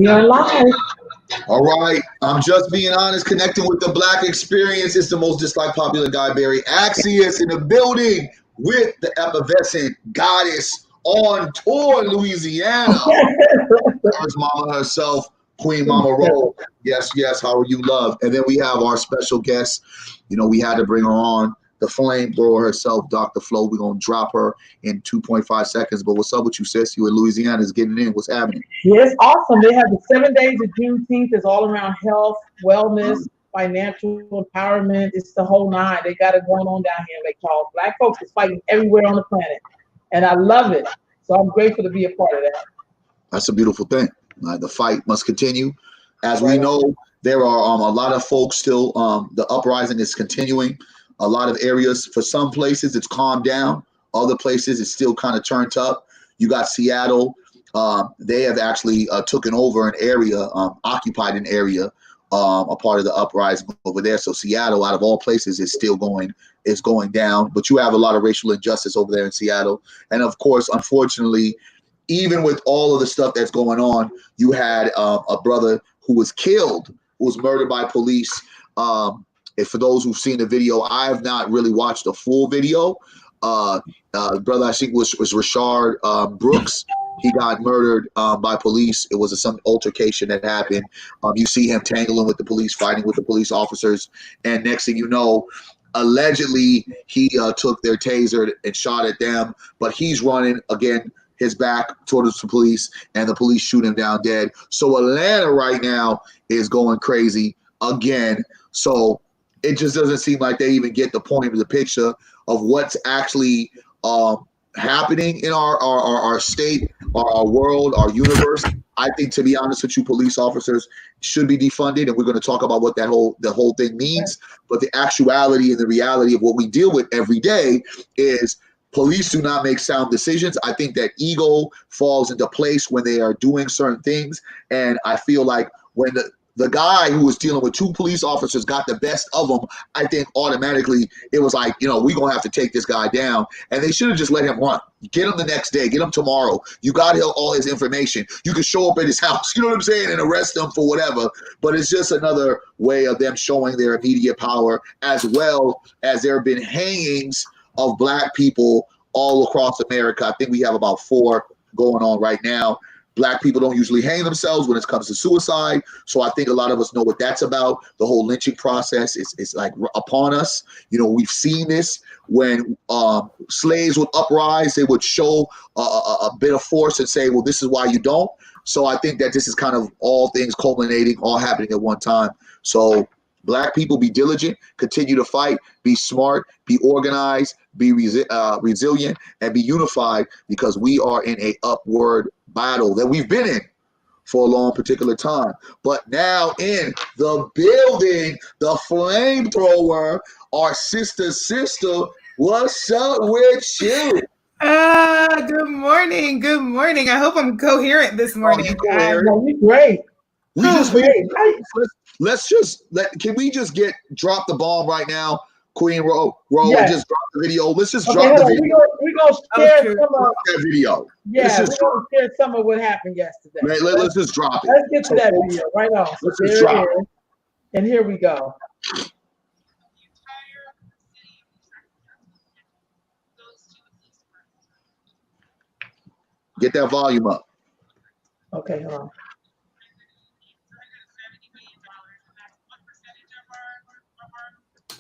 We are live. All right. I'm just being honest. Connecting with the Black experience. It's the most disliked popular guy, Barry Axius, in the building with the effervescent goddess on tour in Louisiana. First mama herself, Queen Mama Roll. Yes, yes. How are you, love? And then we have our special guest. You know, we had to bring her on. The flamethrower herself, Dr. Flo. We're going to drop her in 2.5 seconds. But what's up with you, sis? You in Louisiana is getting in. What's happening? Yes, awesome. They have the 7 days of Juneteenth. It's all around health, wellness, financial empowerment. It's the whole nine. They got it going on down here in Lake Charles. Black folks is fighting everywhere on the planet. And I love it. So I'm grateful to be a part of that. That's a beautiful thing. The fight must continue. As we Right. know, there are a lot of folks still, the uprising is continuing. A lot of areas, for some places, it's calmed down. Other places, it's still kind of turned up. You got Seattle. They have actually taken over an area, occupied an area, a part of the uprising over there. So Seattle, out of all places, is still going down. But you have a lot of racial injustice over there in Seattle. And of course, unfortunately, even with all of the stuff that's going on, you had a brother who was killed, who was murdered by police. And for those who've seen the video, I have not really watched the full video. Brother, I think was Rashard Brooks. He got murdered by police. It was some altercation that happened. You see him tangling with the police, fighting with the police officers. And next thing you know, allegedly, he took their taser and shot at them. But he's running, again, his back towards the police, and the police shoot him down dead. So Atlanta right now is going crazy again. So it just doesn't seem like they even get the point of the picture of what's actually happening in our state, our world, our universe. I think, to be honest with you, police officers should be defunded, and we're going to talk about what the whole thing means. But the actuality and the reality of what we deal with every day is police do not make sound decisions. I think that ego falls into place when they are doing certain things, and I feel like when the guy who was dealing with two police officers got the best of them, I think automatically it was like, we're going to have to take this guy down. And they should have just let him run. Get him the next day. Get him tomorrow. You got all his information. You can show up at his house, you know what I'm saying, and arrest him for whatever. But it's just another way of them showing their immediate power, as well as there have been hangings of Black people all across America. I think we have about 4 going on right now. Black people don't usually hang themselves when it comes to suicide. So I think a lot of us know what that's about. The whole lynching process is like upon us. We've seen this when slaves would uprise, they would show a bit of force and say, well, this is why you don't. So I think that this is kind of all things culminating, all happening at one time. So Black people, be diligent, continue to fight, be smart, be organized, be resilient, and be unified, because we are in a upward battle that we've been in for a long particular time. But now in the building, the flamethrower, our sister, what's up with you? Good morning. Good morning. I hope I'm coherent this morning. You're great. Can we just drop the bomb right now, Queen Ro, Yes. and just drop the video? Let's just drop the video. We're going to share some of that video. Yeah, we're going to share some of what happened yesterday. Let's just drop it. Let's get to that video right on. Let's just drop it. And here we go. Get that volume up. Okay, hold on.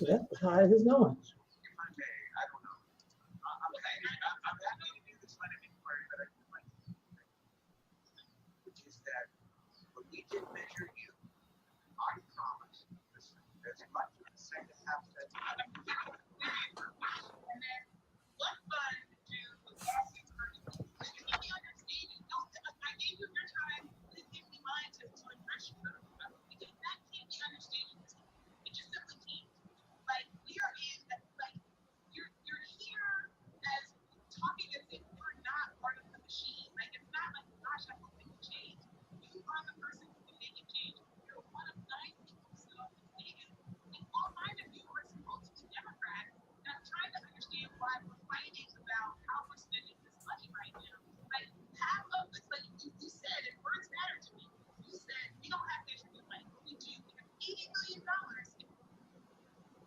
That's as high as it's going.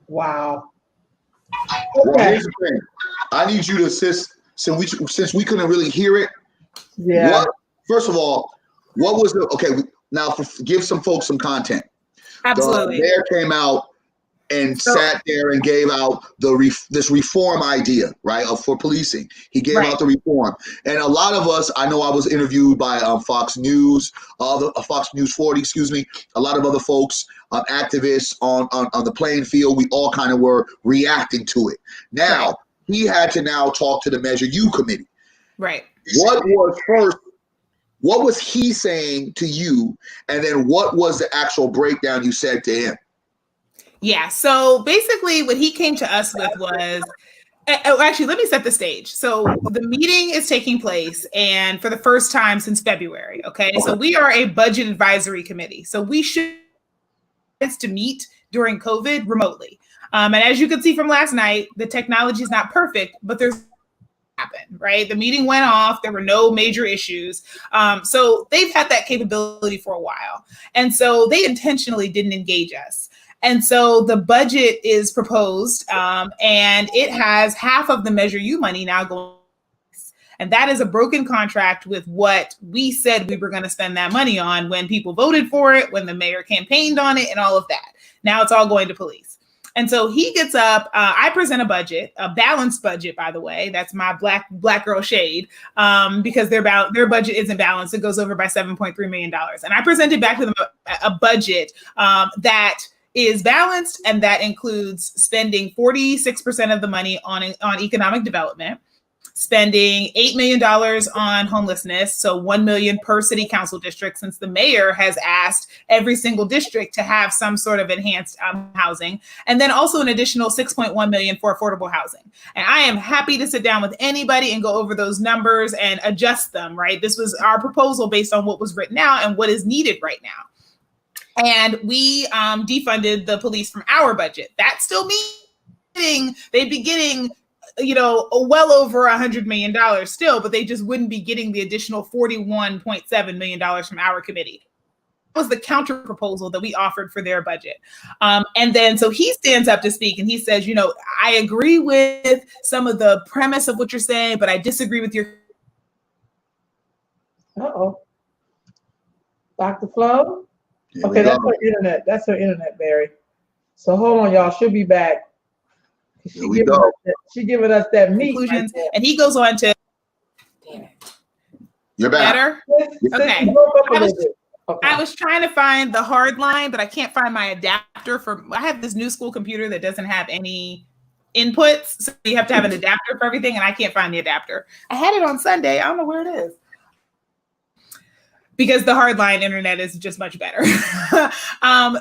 Wow. Well, Okay. here's the thing. I need you to since we couldn't really hear it. Yeah. What? First of all, what was the okay? Now, give some folks some content. Absolutely. The mayor came out and sat there and gave out this reform idea, right, for policing. He gave out the reform, and a lot of us. I know I was interviewed by Fox News, Fox News 40, excuse me. A lot of other folks, activists on the playing field. We all kind of were reacting to it. Now he had to now talk to the Measure U committee. Right. What was first? What was he saying to you? And then what was the actual breakdown you said to him? Yeah. So basically what he came to us with was, actually, let me set the stage. So the meeting is taking place, and for the first time since February. Okay. So we are a budget advisory committee. So we should to meet during COVID remotely. And as you can see from last night, the technology is not perfect, but there's happen, right? The meeting went off. There were no major issues. So they've had that capability for a while. And so they intentionally didn't engage us. And so the budget is proposed, and it has half of the Measure U money now going. And that is a broken contract with what we said we were going to spend that money on when people voted for it, when the mayor campaigned on it, and all of that. Now it's all going to police. And so he gets up. I present a budget, a balanced budget, by the way. That's my black girl shade, because their budget isn't balanced. It goes over by $7.3 million. And I presented back to them a budget that is balanced, and that includes spending 46% of the money on economic development, spending $8 million on homelessness, so $1 million per city council district, since the mayor has asked every single district to have some sort of enhanced housing, and then also an additional $6.1 million for affordable housing. And I am happy to sit down with anybody and go over those numbers and adjust them, right? This was our proposal based on what was written out and what is needed right now. And we defunded the police from our budget. That still means they'd be getting, well over $100 million still, but they just wouldn't be getting the additional $41.7 million from our committee. That was the counter proposal that we offered for their budget. And then so he stands up to speak and he says, I agree with some of the premise of what you're saying, but I disagree with your. Uh-oh. Dr. Flo? Okay, that's her internet. That's her internet, Barry. So hold on, y'all. She'll be back. She giving us that meat. Conclusions, right, and he goes on to. Damn it. You're back. Better? Okay. I was trying to find the hard line, but I can't find my adapter I have this new school computer that doesn't have any inputs. So you have to have an adapter for everything, and I can't find the adapter. I had it on Sunday. I don't know where it is. Because the hardline internet is just much better.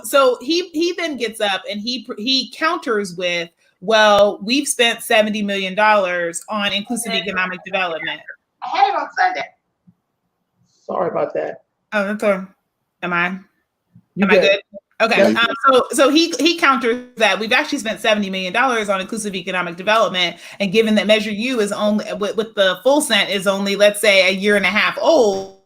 So he then gets up and he counters with, well, we've spent $70 million on inclusive economic development. I had it on Sunday. Sorry about that. Oh, that's all. Am I good? Okay. So he counters that we've actually spent $70 million on inclusive economic development. And given that Measure U is only with the full cent is only, let's say, a year and a half old,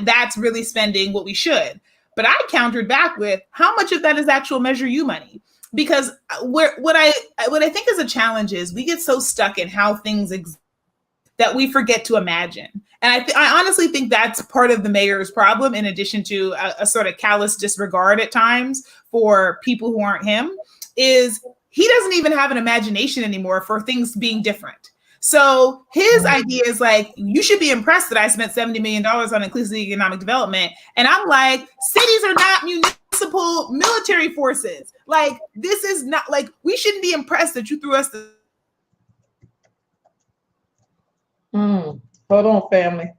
that's really spending what we should. But I countered back with how much of that is actual Measure U money? Because what I think is a challenge is we get so stuck in how things exist that we forget to imagine. And I honestly think that's part of the mayor's problem, in addition to a sort of callous disregard at times for people who aren't him, is he doesn't even have an imagination anymore for things being different. So his idea is like, you should be impressed that I spent $70 million on inclusive economic development. And I'm like, cities are not municipal military forces. Like, this is not like, we shouldn't be impressed that you threw us the. Hold on, family.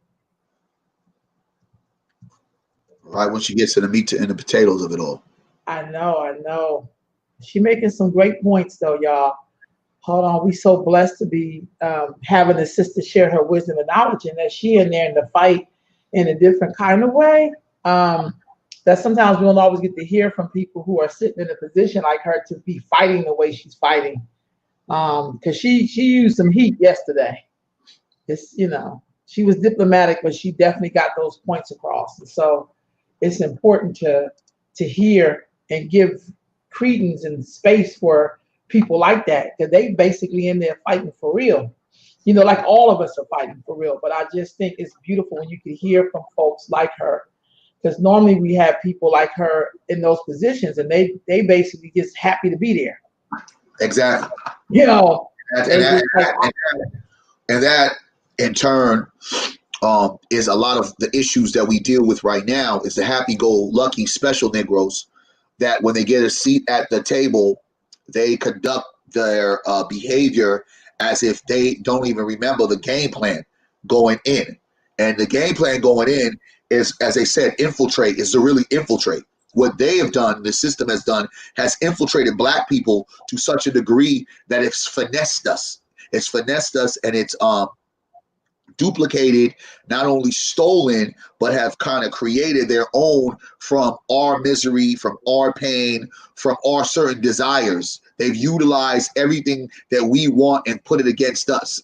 Right when she gets to the meat and the potatoes of it all. I know. She making some great points though, y'all. Hold on, we so blessed to be having a sister share her wisdom and knowledge, and that she in there in the fight in a different kind of way. That sometimes we don't always get to hear from people who are sitting in a position like her to be fighting the way she's fighting. Because she used some heat yesterday. It's, she was diplomatic, but she definitely got those points across. And so it's important to hear and give credence and space for people like that, because they basically in there fighting for real. You know, like all of us are fighting for real. But I just think it's beautiful when you can hear from folks like her, because normally we have people like her in those positions, and they basically just happy to be there. Exactly. You know, and that in turn is a lot of the issues that we deal with right now. Is the happy-go-lucky special Negroes that when they get a seat at the table, they conduct their behavior as if they don't even remember the game plan going in. And the game plan going in is, as they said, infiltrate, is to really infiltrate. What they have done, the system has done, has infiltrated Black people to such a degree that it's finessed us. It's finessed us, and it's duplicated, not only stolen, but have kind of created their own from our misery, from our pain, from our certain desires. They've utilized everything that we want and put it against us.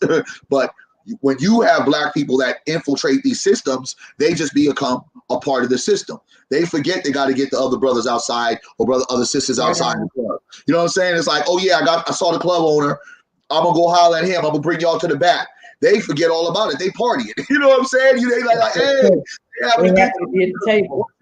But when you have Black people that infiltrate these systems, they just become a part of the system. They forget they got to get the other brothers outside or other sisters outside the club. You know what I'm saying? It's like, oh yeah, I saw the club owner. I'm gonna go holler at him. I'm gonna bring y'all to the back. They forget all about it. They partying. You know what I'm saying? They like, hey,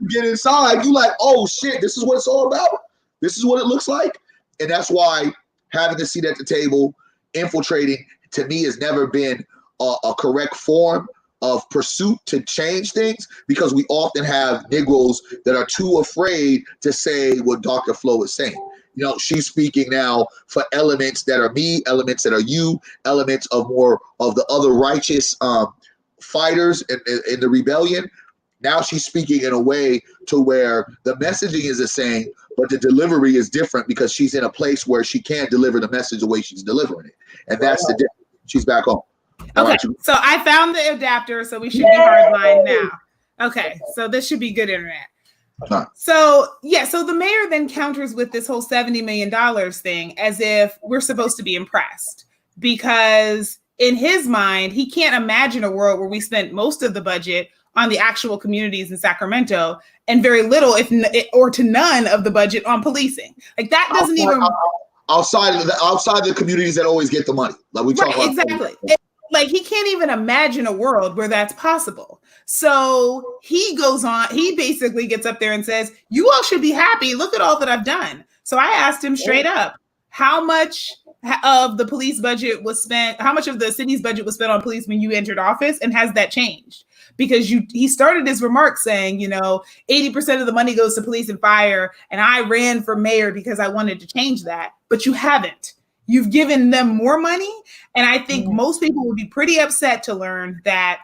get inside. You like, oh shit, this is what it's all about. This is what it looks like. And that's why having a seat at the table, infiltrating, to me has never been a correct form of pursuit to change things, because we often have Negroes that are too afraid to say what Dr. Flo is saying. You know, she's speaking now for elements that are me, elements that are you, elements of more of the other righteous fighters in the rebellion. Now she's speaking in a way to where the messaging is the same, but the delivery is different, because she's in a place where she can't deliver the message the way she's delivering it. And that's the difference. She's back home. Okay, so I found the adapter, so we should be hardline now. Okay, so this should be good internet. So the mayor then counters with this whole $70 million thing as if we're supposed to be impressed, because in his mind, he can't imagine a world where we spent most of the budget on the actual communities in Sacramento and very little, or to none of the budget on policing. Like that doesn't even outside the communities that always get the money. Like we talk about exactly. Like he can't even imagine a world where that's possible. So he goes on, he basically gets up there and says, you all should be happy. Look at all that I've done. So I asked him straight up, how much of the police budget was spent, how much of the city's budget was spent on police when you entered office, and has that changed? Because he started his remarks saying, 80% of the money goes to police and fire, and I ran for mayor because I wanted to change that, but you haven't. You've given them more money. And I think most people would be pretty upset to learn that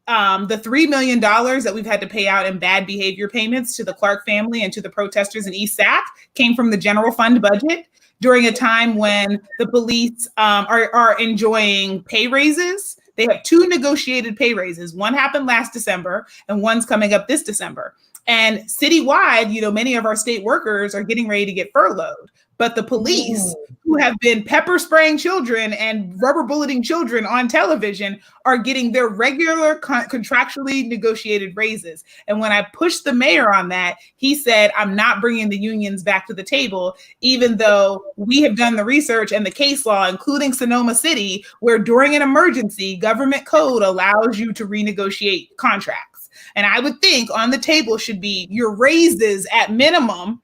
the $3 million that we've had to pay out in bad behavior payments to the Clark family and to the protesters in East Sac came from the general fund budget during a time when the police are enjoying pay raises. They have 2 negotiated pay raises. One happened last December and one's coming up this December. And citywide, many of our state workers are getting ready to get furloughed. But the police, who have been pepper spraying children and rubber bulleting children on television, are getting their regular contractually negotiated raises. And when I pushed the mayor on that, he said, I'm not bringing the unions back to the table, even though we have done the research and the case law, including Sonoma City, where during an emergency, government code allows you to renegotiate contracts. And I would think on the table should be your raises at minimum,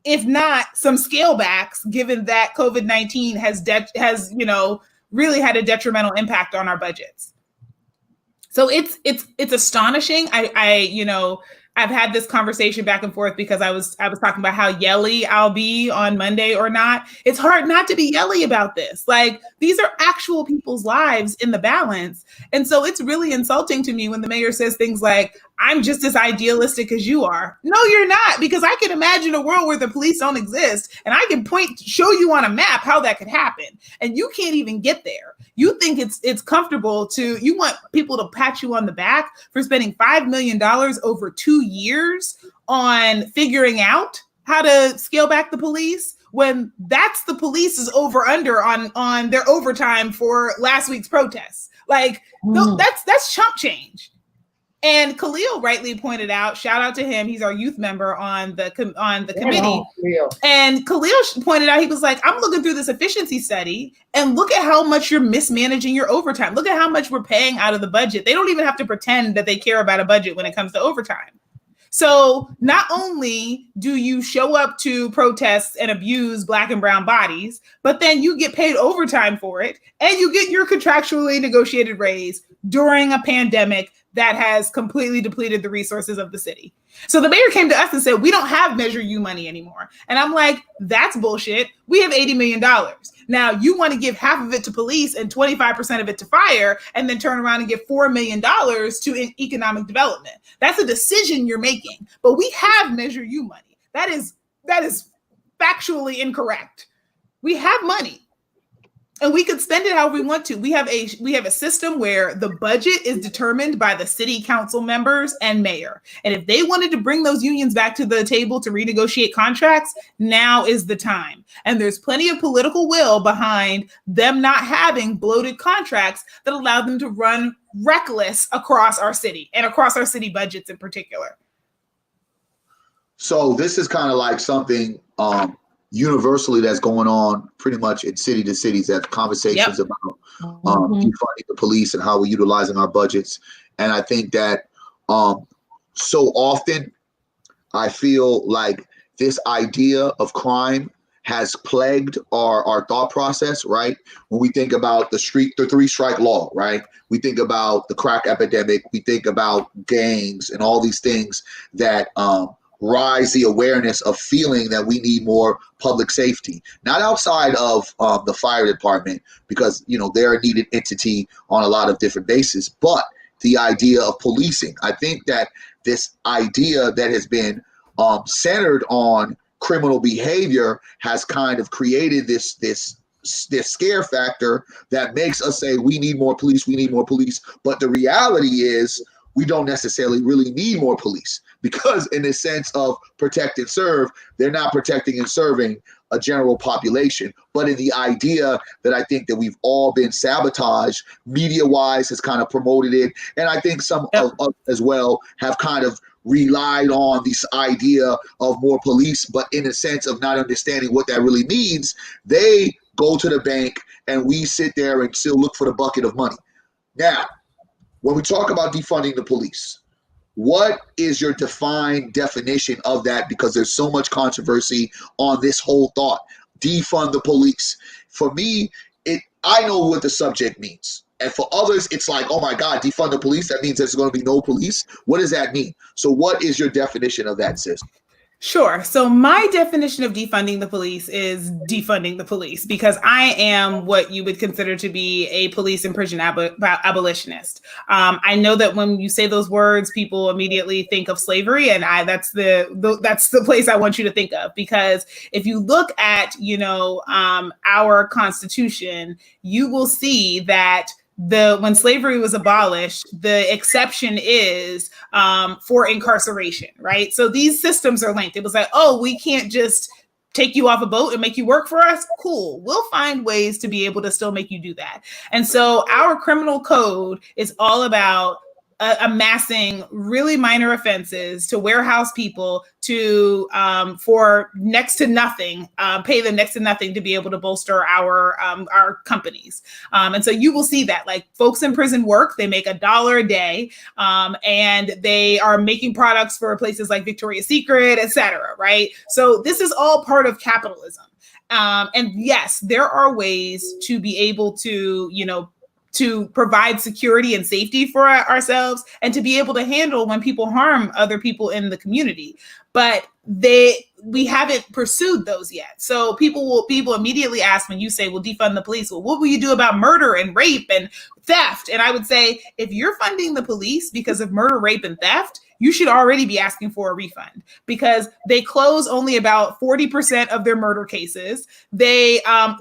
if not some scale backs, given that COVID-19 has really had a detrimental impact on our budgets. So it's astonishing. I've had this conversation back and forth because I was talking about how yelly I'll be on Monday or not. It's hard not to be yelly about this. Like, these are actual people's lives in the balance. And so it's really insulting to me when the mayor says things like, I'm just as idealistic as you are. No, you're not, because I can imagine a world where the police don't exist, and I can show you on a map how that could happen. And you can't even get there. You think it's comfortable you want people to pat you on the back for spending $5 million over 2 years on figuring out how to scale back the police, when that's the police's over under on their overtime for last week's protests. Like, that's chump change. And Khalil rightly pointed out, shout out to him. He's our youth member on the committee. And Khalil pointed out, he was like, I'm looking through this efficiency study and look at how much you're mismanaging your overtime. Look at how much we're paying out of the budget. They don't even have to pretend that they care about a budget when it comes to overtime. So not only do you show up to protests and abuse Black and brown bodies, but then you get paid overtime for it and you get your contractually negotiated raise during a pandemic that has completely depleted the resources of the city. So the mayor came to us and said, we don't have Measure U money anymore. And I'm like, that's bullshit. We have $80 million. Now you want to give half of it to police and 25% of it to fire, and then turn around and give $4 million to economic development. That's a decision you're making. But we have Measure U money. That is factually incorrect. We have money. And we could spend it however we want to. We have a system where the budget is determined by the city council members and mayor. And if they wanted to bring those unions back to the table to renegotiate contracts, now is the time. And there's plenty of political will behind them not having bloated contracts that allow them to run reckless across our city and across our city budgets in particular. So this is kind of like something universally that's going on pretty much in city to cities, that conversations about defunding the police and how we're utilizing our budgets. And I think that so often I feel like this idea of crime has plagued our thought process, right? When we think about the 3-strike law, right? We think about the crack epidemic, we think about gangs and all these things that rise the awareness of feeling that we need more public safety, not outside of the fire department, because, you know, they're a needed entity on a lot of different bases, but the idea of policing. I think that this idea that has been centered on criminal behavior has kind of created this scare factor that makes us say we need more police, we need more police. But the reality is we don't necessarily really need more police, because in the sense of protect and serve, they're not protecting and serving a general population. But in the idea that I think that we've all been sabotaged, media-wise has kind of promoted it. And I think some of us as well have kind of relied on this idea of more police, but in a sense of not understanding what that really means. They go to the bank and we sit there and still look for the bucket of money. Now, when we talk about defunding the police, what is your defined definition of that? Because there's so much controversy on this whole thought. Defund the police. For me, I know what the subject means. And for others, it's like, oh my God, defund the police. That means there's going to be no police. What does that mean? So what is your definition of that, sis? Sure. So my definition of defunding the police is defunding the police, because I am what you would consider to be a police and prison abolitionist. I know that when you say those words, people immediately think of slavery, and that's the place I want you to think of, because if you look at, our Constitution, you will see that when slavery was abolished, the exception is for incarceration, right? So these systems are linked. It was like, oh, we can't just take you off a boat and make you work for us. Cool. We'll find ways to be able to still make you do that. And so our criminal code is all about amassing really minor offenses to warehouse people to for next to nothing, pay them next to nothing to be able to bolster our companies. And so you will see that, like, folks in prison work, they make $1 a day, and they are making products for places like Victoria's Secret, et cetera, right? So this is all part of capitalism. And yes, there are ways to be able to, to provide security and safety for ourselves, and to be able to handle when people harm other people in the community. But we haven't pursued those yet. So people immediately ask, when you say, well, defund the police, well, what will you do about murder and rape and theft? And I would say, if you're funding the police because of murder, rape, and theft, you should already be asking for a refund, because they close only about 40% of their murder cases. They have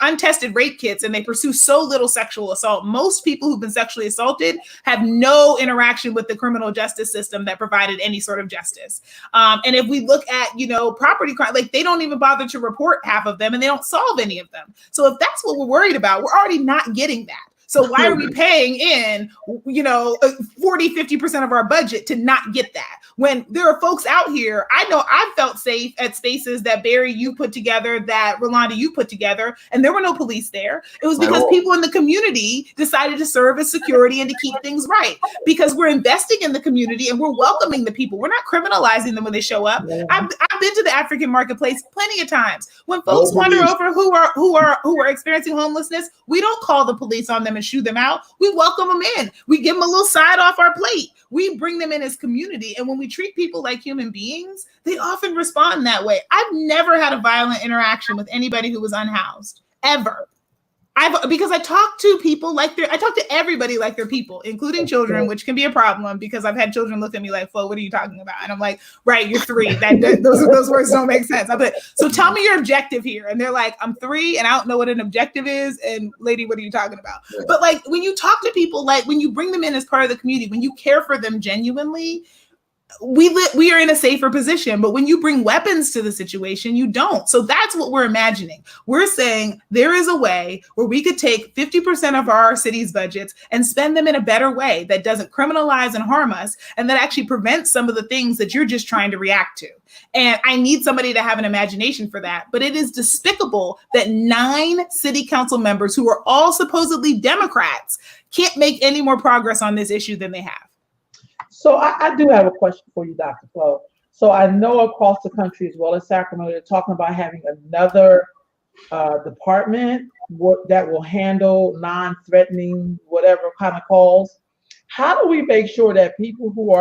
untested rape kits, and they pursue so little sexual assault. Most people who've been sexually assaulted have no interaction with the criminal justice system that provided any sort of justice. And if we look at, property crime, like, they don't even bother to report half of them, and they don't solve any of them. So if that's what we're worried about, we're already not getting that. So why are we paying in, 40, 50% of our budget to not get that? When there are folks out here, I know I felt safe at spaces that Barry, you put together, that Rolanda, you put together, and there were no police there. It was because people in the community decided to serve as security and to keep things right, because we're investing in the community and we're welcoming the people. We're not criminalizing them when they show up. Yeah. I've been to the African marketplace plenty of times. When folks wander over who are experiencing homelessness, we don't call the police on them and shoo them out. We welcome them in. We give them a little side off our plate. We bring them in as community. And when we treat people like human beings, they often respond that way. I've never had a violent interaction with anybody who was unhoused, ever. Because I talk to people I talk to everybody like they're people, including children, which can be a problem because I've had children look at me like, Flo, what are you talking about? And I'm like, right, you're 3. Those words don't make sense. So tell me your objective here. And they're like, I'm 3 and I don't know what an objective is. And lady, what are you talking about? Yeah. But like when you talk to people, like when you bring them in as part of the community, when you care for them genuinely, we are in a safer position. But when you bring weapons to the situation, you don't. So that's what we're imagining. We're saying there is a way where we could take 50% of our city's budgets and spend them in a better way that doesn't criminalize and harm us, and that actually prevents some of the things that you're just trying to react to. And I need somebody to have an imagination for that. But it is despicable that 9 city council members who are all supposedly Democrats can't make any more progress on this issue than they have. So I do have a question for you, Dr. Flo. So I know across the country, as well as Sacramento, they're talking about having another department that will handle non-threatening, whatever kind of calls. How do we make sure that people who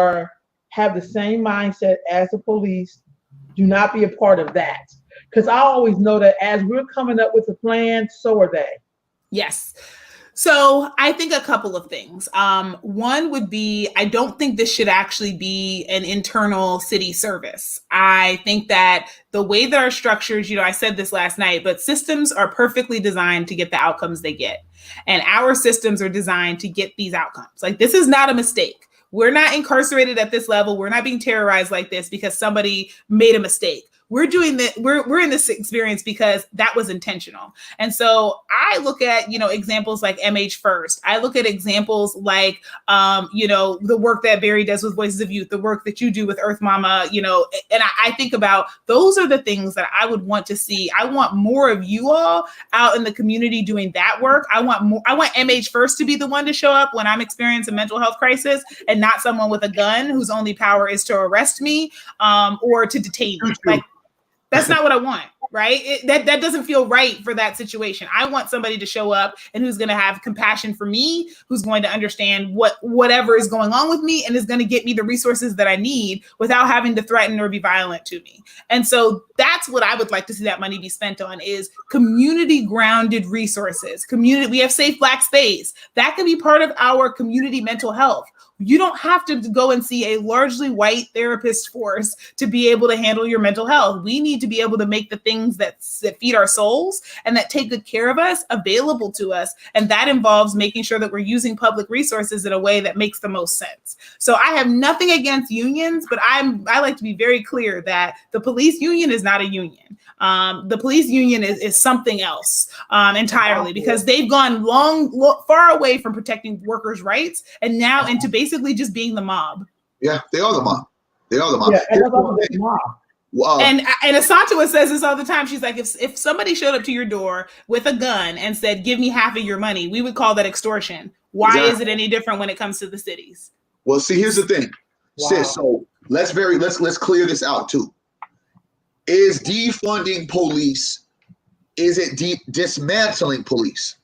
have the same mindset as the police do not be a part of that? Because I always know that as we're coming up with a plan, so are they. Yes. So I think a couple of things. One would be, I don't think this should actually be an internal city service. I think that the way that our structures, I said this last night, but systems are perfectly designed to get the outcomes they get. And our systems are designed to get these outcomes. Like, this is not a mistake. We're not incarcerated at this level. We're not being terrorized like this because somebody made a mistake. We're doing that. We're in this experience because that was intentional. And so I look at, examples like MH First. I look at examples like, the work that Barry does with Voices of Youth, the work that you do with Earth Mama, and I think about those are the things that I would want to see. I want more of you all out in the community doing that work. I want MH First to be the one to show up when I'm experiencing a mental health crisis, and not someone with a gun whose only power is to arrest me or to detain me. Like, that's not what I want, right? That doesn't feel right for that situation. I want somebody to show up and who's going to have compassion for me, who's going to understand whatever is going on with me, and is going to get me the resources that I need without having to threaten or be violent to me. And so that's what I would like to see that money be spent on, is community grounded resources. We have Safe Black Space. That can be part of our community mental health. You don't have to go and see a largely white therapist force to be able to handle your mental health. We need to be able to make the things that feed our souls and that take good care of us available to us. And that involves making sure that we're using public resources in a way that makes the most sense. So I have nothing against unions, but I like to be very clear that the police union is not a union. The police union is something else entirely, because they've gone far away from protecting workers' rights and now into basically just being the mob. Yeah, they are the mob. Yeah, and that's also the mob. Wow. And Asantewaa says this all the time. She's like, if somebody showed up to your door with a gun and said, give me half of your money, we would call that extortion. Why is it any different when it comes to the cities? Well, see, here's the thing, sis. So let's clear this out too. Is defunding police, is it dismantling police?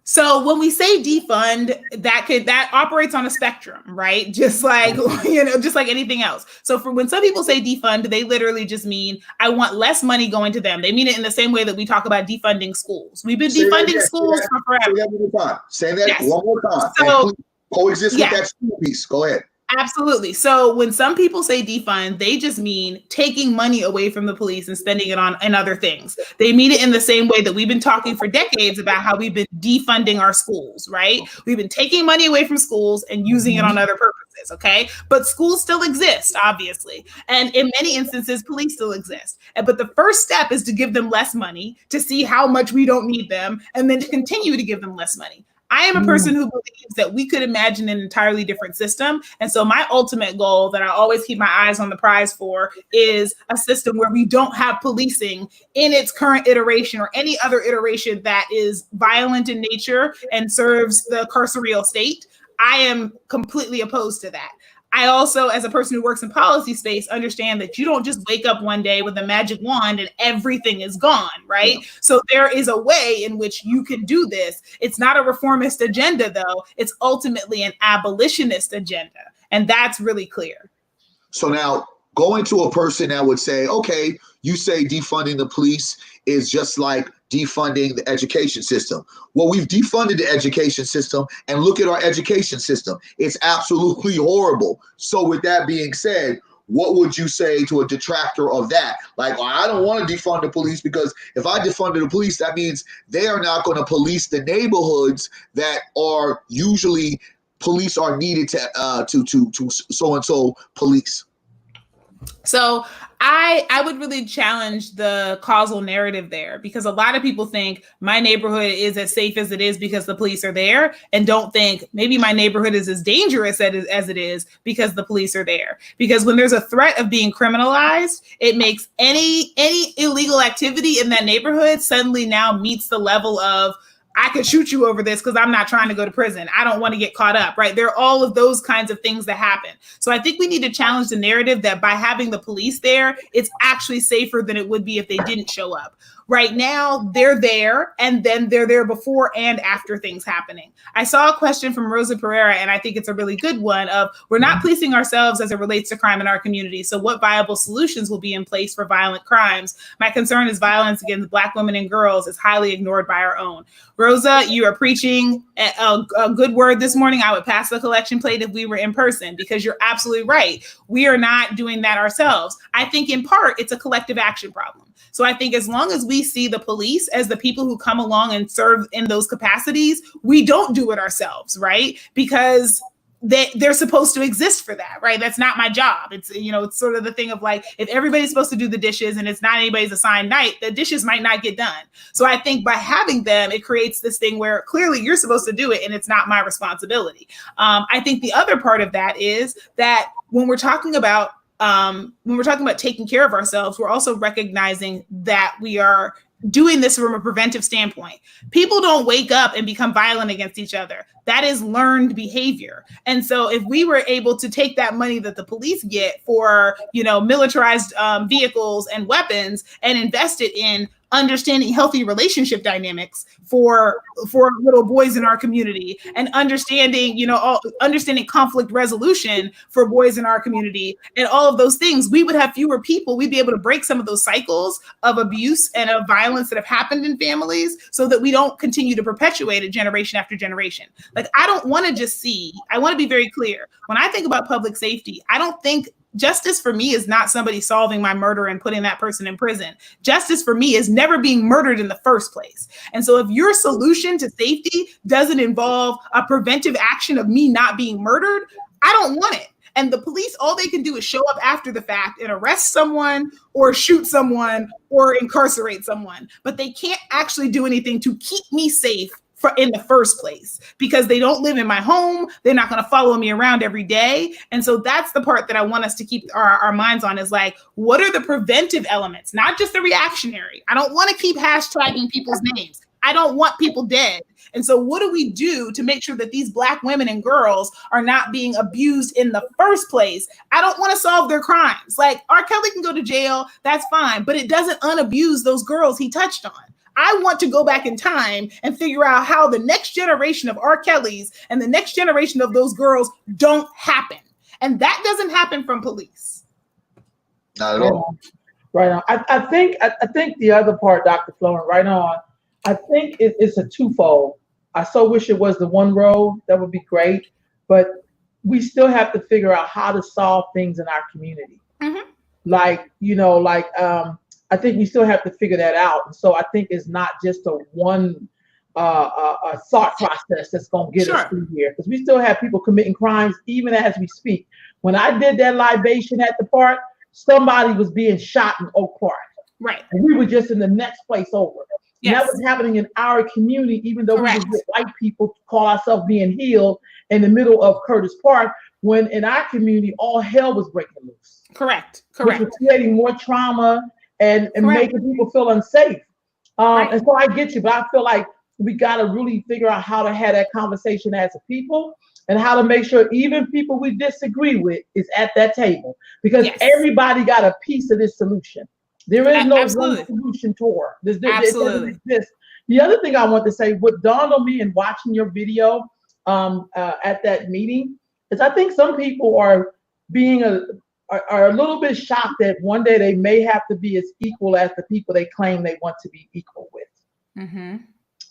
So when we say defund, that operates on a spectrum, right? Just like, just like anything else. So when some people say defund, they literally just mean, I want less money going to them. They mean it in the same way that we talk about defunding schools. We've been defunding schools for forever. Say that one more time. Say that one more time. So, coexist with that school piece. Go ahead. Absolutely. So when some people say defund, they just mean taking money away from the police and spending it on other things. They mean it in the same way that we've been talking for decades about how we've been defunding our schools, right? We've been taking money away from schools and using it on other purposes, okay? But schools still exist, obviously. And in many instances, police still exist. But the first step is to give them less money, to see how much we don't need them, and then to continue to give them less money. I am a person who believes that we could imagine an entirely different system. And so my ultimate goal that I always keep my eyes on the prize for is a system where we don't have policing in its current iteration or any other iteration that is violent in nature and serves the carceral state. I am completely opposed to that. I also, as a person who works in policy space, understand that you don't just wake up one day with a magic wand and everything is gone, right? Yeah. So there is a way in which you can do this. It's not a reformist agenda, though. It's ultimately an abolitionist agenda. And that's really clear. So now going to a person that would say, okay, you say defunding the police is just like defunding the education system. Well, we've defunded the education system, and look at our education system. It's absolutely horrible. So with that being said, what would you say to a detractor of that? Like, well, I don't want to defund the police, because if I defund the police, that means they are not going to police the neighborhoods that are usually police are needed to so-and-so police. So I would really challenge the causal narrative there, because a lot of people think my neighborhood is as safe as it is because the police are there, and don't think maybe my neighborhood is as dangerous as it is because the police are there. Because when there's a threat of being criminalized, it makes any illegal activity in that neighborhood suddenly now meets the level of, I could shoot you over this because I'm not trying to go to prison. I don't want to get caught up, right? There are all of those kinds of things that happen. So I think we need to challenge the narrative that by having the police there, it's actually safer than it would be if they didn't show up. Right now, they're there, and then they're there before and after things happening. I saw a question from Rosa Pereira, and I think it's a really good one of, we're not policing ourselves as it relates to crime in our community. So what viable solutions will be in place for violent crimes? My concern is violence against Black women and girls is highly ignored by our own. Rosa, you are preaching a good word this morning. I would pass the collection plate if we were in person, because you're absolutely right. We are not doing that ourselves. I think in part, it's a collective action problem. So I think as long as we see the police as the people who come along and serve in those capacities, we don't do it ourselves, right? Because they're supposed to exist for that, right? That's not my job. It's, it's sort of the thing of like, if everybody's supposed to do the dishes and it's not anybody's assigned night, the dishes might not get done. So I think by having them, it creates this thing where clearly you're supposed to do it and it's not my responsibility. I think the other part of that is that when we're talking about taking care of ourselves, we're also recognizing that we are doing this from a preventive standpoint. People don't wake up and become violent against each other. That is learned behavior. And so if we were able to take that money that the police get for, militarized vehicles and weapons and invest it in understanding healthy relationship dynamics for little boys in our community, and understanding conflict resolution for boys in our community, and all of those things, we would have fewer people. We'd be able to break some of those cycles of abuse and of violence that have happened in families, so that we don't continue to perpetuate it generation after generation. Like, I don't want to just I want to be very clear. When I think about public safety, I don't think justice for me is not somebody solving my murder and putting that person in prison. Justice for me is never being murdered in the first place. And so if your solution to safety doesn't involve a preventive action of me not being murdered, I don't want it. And the police, all they can do is show up after the fact and arrest someone or shoot someone or incarcerate someone. But they can't actually do anything to keep me safe in the first place, because they don't live in my home. They're not going to follow me around every day. And so that's the part that I want us to keep our minds on, is like, what are the preventive elements, not just the reactionary? I don't want to keep hashtagging people's names. I don't want people dead. And so what do we do to make sure that these Black women and girls are not being abused in the first place? I don't want to solve their crimes. Like, R. Kelly can go to jail, that's fine, but it doesn't unabuse those girls he touched on. I want to go back in time and figure out how the next generation of R. Kelly's and the next generation of those girls don't happen. And that doesn't happen from police. Not at all. Right on. I think the other part, Dr. Florin, right on. I think it's a twofold. I so wish it was the one road. That would be great. But we still have to figure out how to solve things in our community. Mm-hmm. I think we still have to figure that out. And so I think it's not just a one thought process that's going to get us through here, because we still have people committing crimes even as we speak. When I did that libation at the park, somebody was being shot in Oak Park. Right. And we were just in the next place over. And that Yes. was happening in our community, even though Correct. we were white people call ourselves being healed in the middle of Curtis Park, when in our community, all hell was breaking loose. Correct. Which Correct. was creating more trauma and Correct. making people feel unsafe. Right. And so I get you, but I feel like we got to really figure out how to have that conversation as a people and how to make sure even people we disagree with is at that table, because Yes. everybody got a piece of this solution. There is no Absolutely. one solution to it. It Absolutely. doesn't exist. The other thing I want to say, what dawned on me in watching your video at that meeting, is I think some people are being are a little bit shocked that one day they may have to be as equal as the people they claim they want to be equal with. Mm-hmm.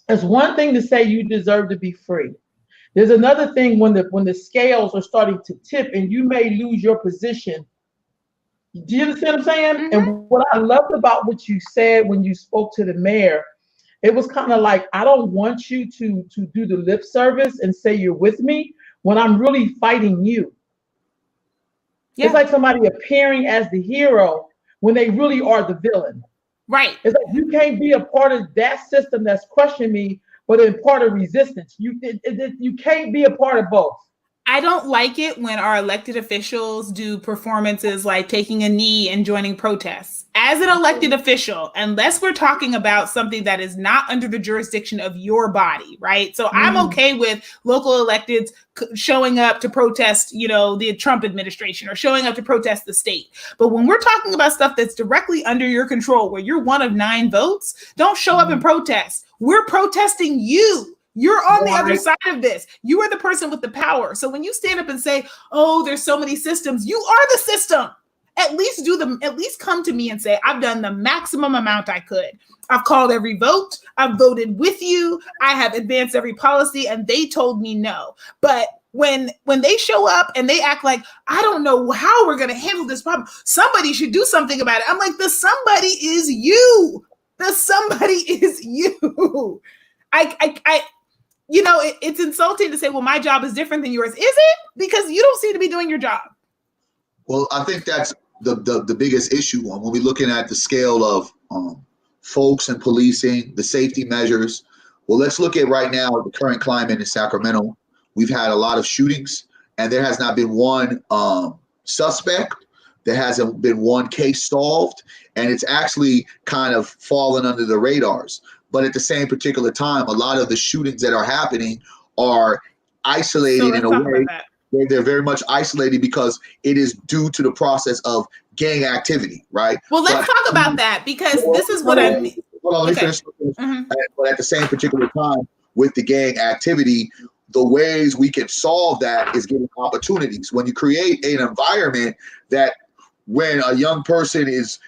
It's one thing to say you deserve to be free. There's another thing when the scales are starting to tip and you may lose your position. Do you understand what I'm saying? Mm-hmm. And what I loved about what you said when you spoke to the mayor, it was kind of like, I don't want you to do the lip service and say you're with me when I'm really fighting you. Yeah. It's like somebody appearing as the hero when they really are the villain. Right. It's like you can't be a part of that system that's crushing me, but in part of resistance. You can't be a part of both. I don't like it when our elected officials do performances like taking a knee and joining protests. As an elected official, unless we're talking about something that is not under the jurisdiction of your body, right? So I'm okay with local electeds showing up to protest, the Trump administration, or showing up to protest the state. But when we're talking about stuff that's directly under your control, where you're one of 9 votes, don't show up and protest. We're protesting you. You're on the other side of this. You are the person with the power. So when you stand up and say, oh, there's so many systems, you are the system. At least come to me and say, I've done the maximum amount I could. I've called every vote. I've voted with you. I have advanced every policy, and they told me no. But when they show up and they act like, I don't know how we're going to handle this problem, somebody should do something about it. I'm like, the somebody is you. The somebody is you. It's insulting to say, well, my job is different than yours. Is it? Because you don't seem to be doing your job. Well, I think that's the biggest issue when we're looking at the scale of folks and policing, the safety measures. Well, let's look at right now the current climate in Sacramento. We've had a lot of shootings, and there has not been one suspect. There hasn't been one case solved, and it's actually kind of fallen under the radars. But at the same particular time, a lot of the shootings that are happening are isolated in a way. They're very much isolated because it is due to the process of gang activity, right? Well, let's talk about that, because this is what I mean. Hold on, let me finish. But at the same particular time, with the gang activity, the ways we can solve that is giving opportunities. When you create an environment that when a young person is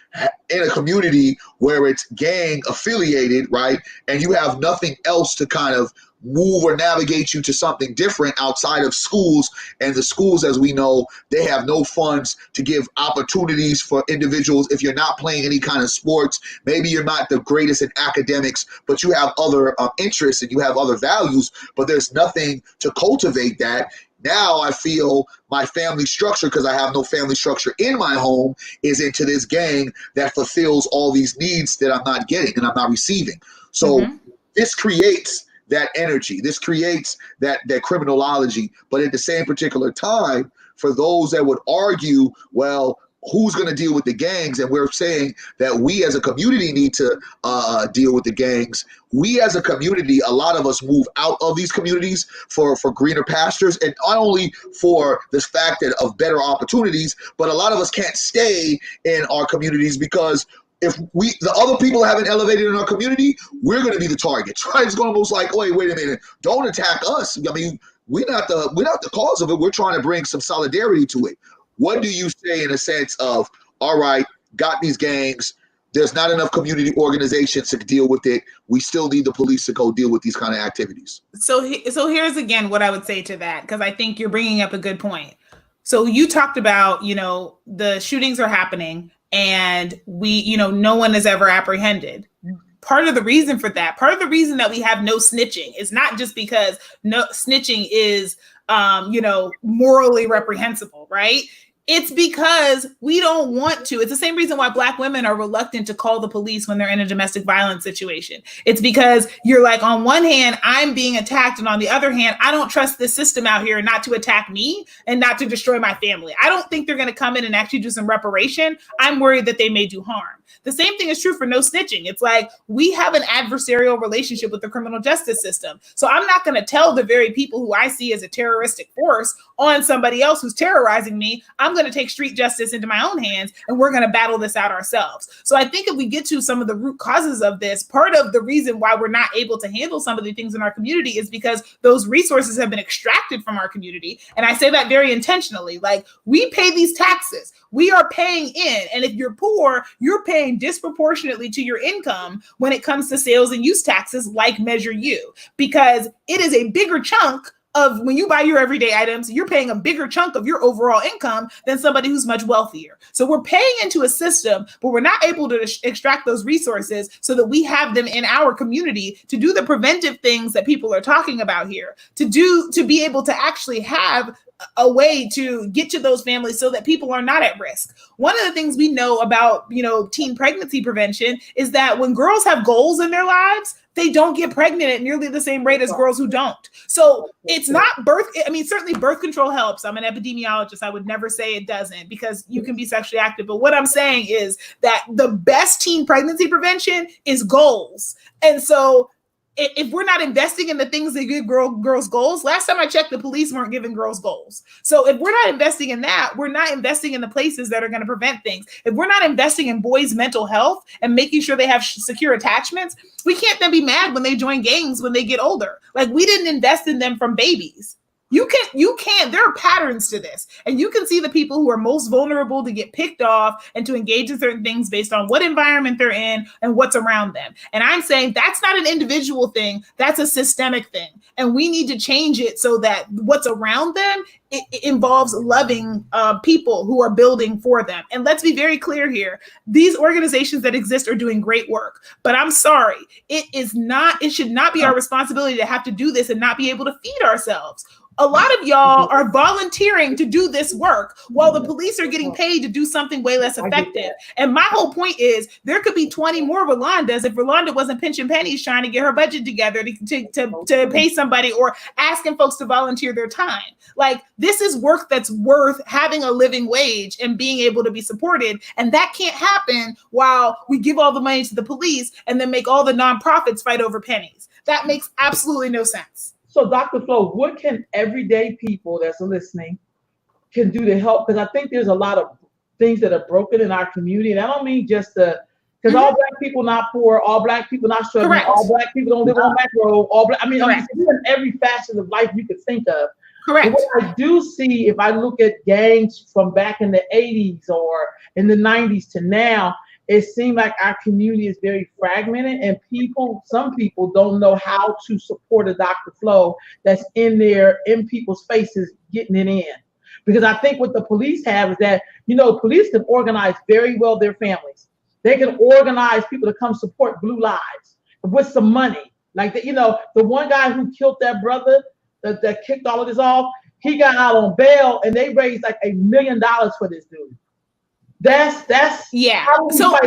in a community where it's gang affiliated, right, and you have nothing else to kind of move or navigate you to something different outside of schools, and the schools, as we know, they have no funds to give opportunities for individuals. If you're not playing any kind of sports, maybe you're not the greatest in academics, but you have other interests and you have other values, but there's nothing to cultivate that. Now I feel my family structure, because I have no family structure in my home, is into this gang that fulfills all these needs that I'm not getting and I'm not receiving. So this creates that energy. This creates that criminology. But at the same particular time, for those that would argue, well, who's going to deal with the gangs? And we're saying that we as a community need to deal with the gangs. We as a community, a lot of us move out of these communities for greener pastures, and not only for this fact that of better opportunities, but a lot of us can't stay in our communities because if the other people haven't elevated in our community, we're going to be the targets, right? It's going to almost like, wait a minute, don't attack us. I mean, we're not the cause of it. We're trying to bring some solidarity to it. What do you say in a sense of, all right, got these gangs, there's not enough community organizations to deal with it. We still need the police to go deal with these kind of activities. So here's again what I would say to that, because I think you're bringing up a good point. So you talked about, the shootings are happening and we, no one is ever apprehended. Part of the reason for that, part of the reason that we have no snitching is not just because no snitching is, morally reprehensible, right? It's because we don't want to. It's the same reason why Black women are reluctant to call the police when they're in a domestic violence situation. It's because you're like, on one hand, I'm being attacked, and on the other hand, I don't trust this system out here not to attack me and not to destroy my family. I don't think they're going to come in and actually do some reparation. I'm worried that they may do harm. The same thing is true for no snitching. It's like, we have an adversarial relationship with the criminal justice system. So I'm not going to tell the very people who I see as a terroristic force on somebody else who's terrorizing me. I'm going to take street justice into my own hands, and we're going to battle this out ourselves. So I think if we get to some of the root causes of this, part of the reason why we're not able to handle some of the things in our community is because those resources have been extracted from our community. And I say that very intentionally. Like, we pay these taxes. We are paying in. And if you're poor, you're paying disproportionately to your income when it comes to sales and use taxes, like Measure U, because it is a bigger chunk of when you buy your everyday items, you're paying a bigger chunk of your overall income than somebody who's much wealthier. So we're paying into a system, but we're not able to extract those resources so that we have them in our community to do the preventive things that people are talking about here, to be able to actually have a way to get to those families so that people are not at risk. One of the things we know about, teen pregnancy prevention is that when girls have goals in their lives, they don't get pregnant at nearly the same rate as girls who don't. So it's not birth. I mean, certainly birth control helps. I'm an epidemiologist. I would never say it doesn't, because you can be sexually active. But what I'm saying is that the best teen pregnancy prevention is goals. And so if we're not investing in the things that give girls goals, last time I checked, the police weren't giving girls goals. So if we're not investing in that, we're not investing in the places that are going to prevent things. If we're not investing in boys' mental health and making sure they have secure attachments, we can't then be mad when they join gangs when they get older. Like, we didn't invest in them from babies. You can't, there are patterns to this. And you can see the people who are most vulnerable to get picked off and to engage in certain things based on what environment they're in and what's around them. And I'm saying that's not an individual thing. That's a systemic thing. And we need to change it so that what's around them, it involves loving people who are building for them. And let's be very clear here. These organizations that exist are doing great work, but I'm sorry. It should not be our responsibility to have to do this and not be able to feed ourselves. A lot of y'all are volunteering to do this work while the police are getting paid to do something way less effective. And my whole point is, there could be 20 more Rolandas if Rolanda wasn't pinching pennies trying to get her budget together to pay somebody or asking folks to volunteer their time. Like, this is work that's worth having a living wage and being able to be supported. And that can't happen while we give all the money to the police and then make all the nonprofits fight over pennies. That makes absolutely no sense. So, Dr. Flo, what can everyday people that's listening can do to help? Because I think there's a lot of things that are broken in our community. And I don't mean just because all Black people not poor, all Black people not struggling, Correct. all Black people don't live on that road, I'm just doing every facet of life you could think of. Correct. But what I do see, if I look at gangs from back in the 80s or in the 90s to now, it seems like our community is very fragmented, and some people don't know how to support a Dr. Flo that's in there, in people's faces, getting it in. Because I think what the police have is that, police can organize very well their families. They can organize people to come support Blue Lives with some money. Like, the one guy who killed that brother that kicked all of this off, he got out on bail, and they raised like $1 million for this dude. That's yeah. So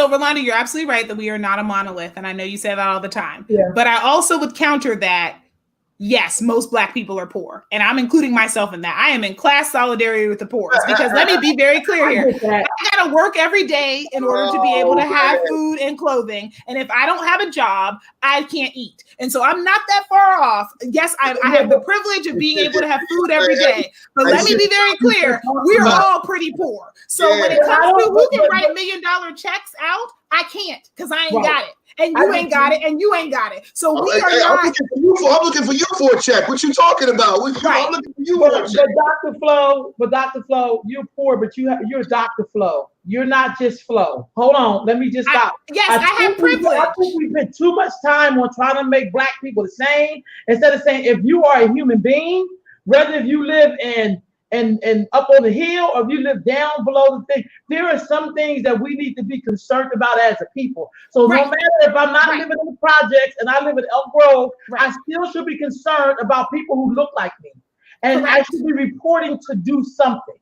Rolanda, you're absolutely right that we are not a monolith, and I know you say that all the time. Yeah. But I also would counter that. Yes, most Black people are poor, and I'm including myself in that. I am in class solidarity with the poor, because let me be very clear here. I gotta work every day in order to be able to have food and clothing, and if I don't have a job, I can't eat. And so I'm not that far off. Yes, I have the privilege of being able to have food every day, but let me be very clear, we're all pretty poor. So when it comes to who can write $1 million checks out, I can't, because I ain't got it. And you ain't got it, and you ain't got it. So we are not. I'm looking for you for a check. What you talking about? I'm looking for you for a check. But Dr. Flo, you're poor, but you're Dr. Flo. You're not just Flo. Hold on, let me just stop. I have privilege. I think we spend too much time on trying to make Black people the same, instead of saying, if you are a human being, whether if you live in and up on the hill, or if you live down below the thing, there are some things that we need to be concerned about as a people. So no matter if I'm not living in the projects and I live in Elk Grove, I still should be concerned about people who look like me. And I Correct. should be reporting to do something.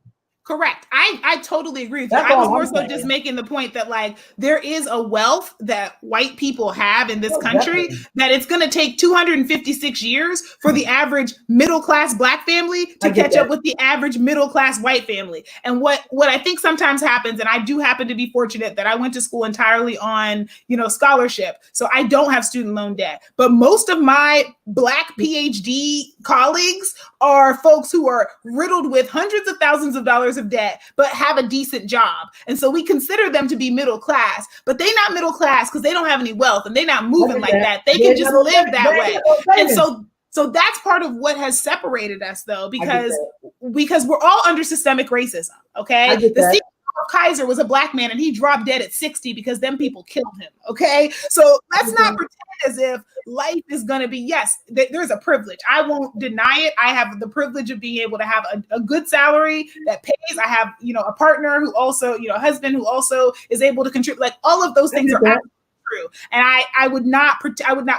Correct. I totally agree with you. That's I was all more I'm so saying. just making the point that like there is a wealth that white people have in this Oh, country definitely. that it's going to take 256 years for the average middle class black family to I get catch that. up with the average middle class white family. And what I think sometimes happens, and I do happen to be fortunate that I went to school entirely on, you know, scholarship. So I don't have student loan debt. But most of my black PhD colleagues are folks who are riddled with hundreds of thousands of dollars of debt, but have a decent job. And so we consider them to be middle class, but they're not middle class because they don't have any wealth and they're not moving like that. They can just live that way. And so that's part of what has separated us though, because we're all under systemic racism. Okay. The CEO of Kaiser was a black man and he dropped dead at 60 because them people killed him. Okay. So let's not pretend as if life is going to be, yes, there's a privilege. I won't deny it. I have the privilege of being able to have a good salary that pays. I have, you know, a partner who also, you know, a husband who also is able to contribute. Like all of those things are absolutely true. And I would not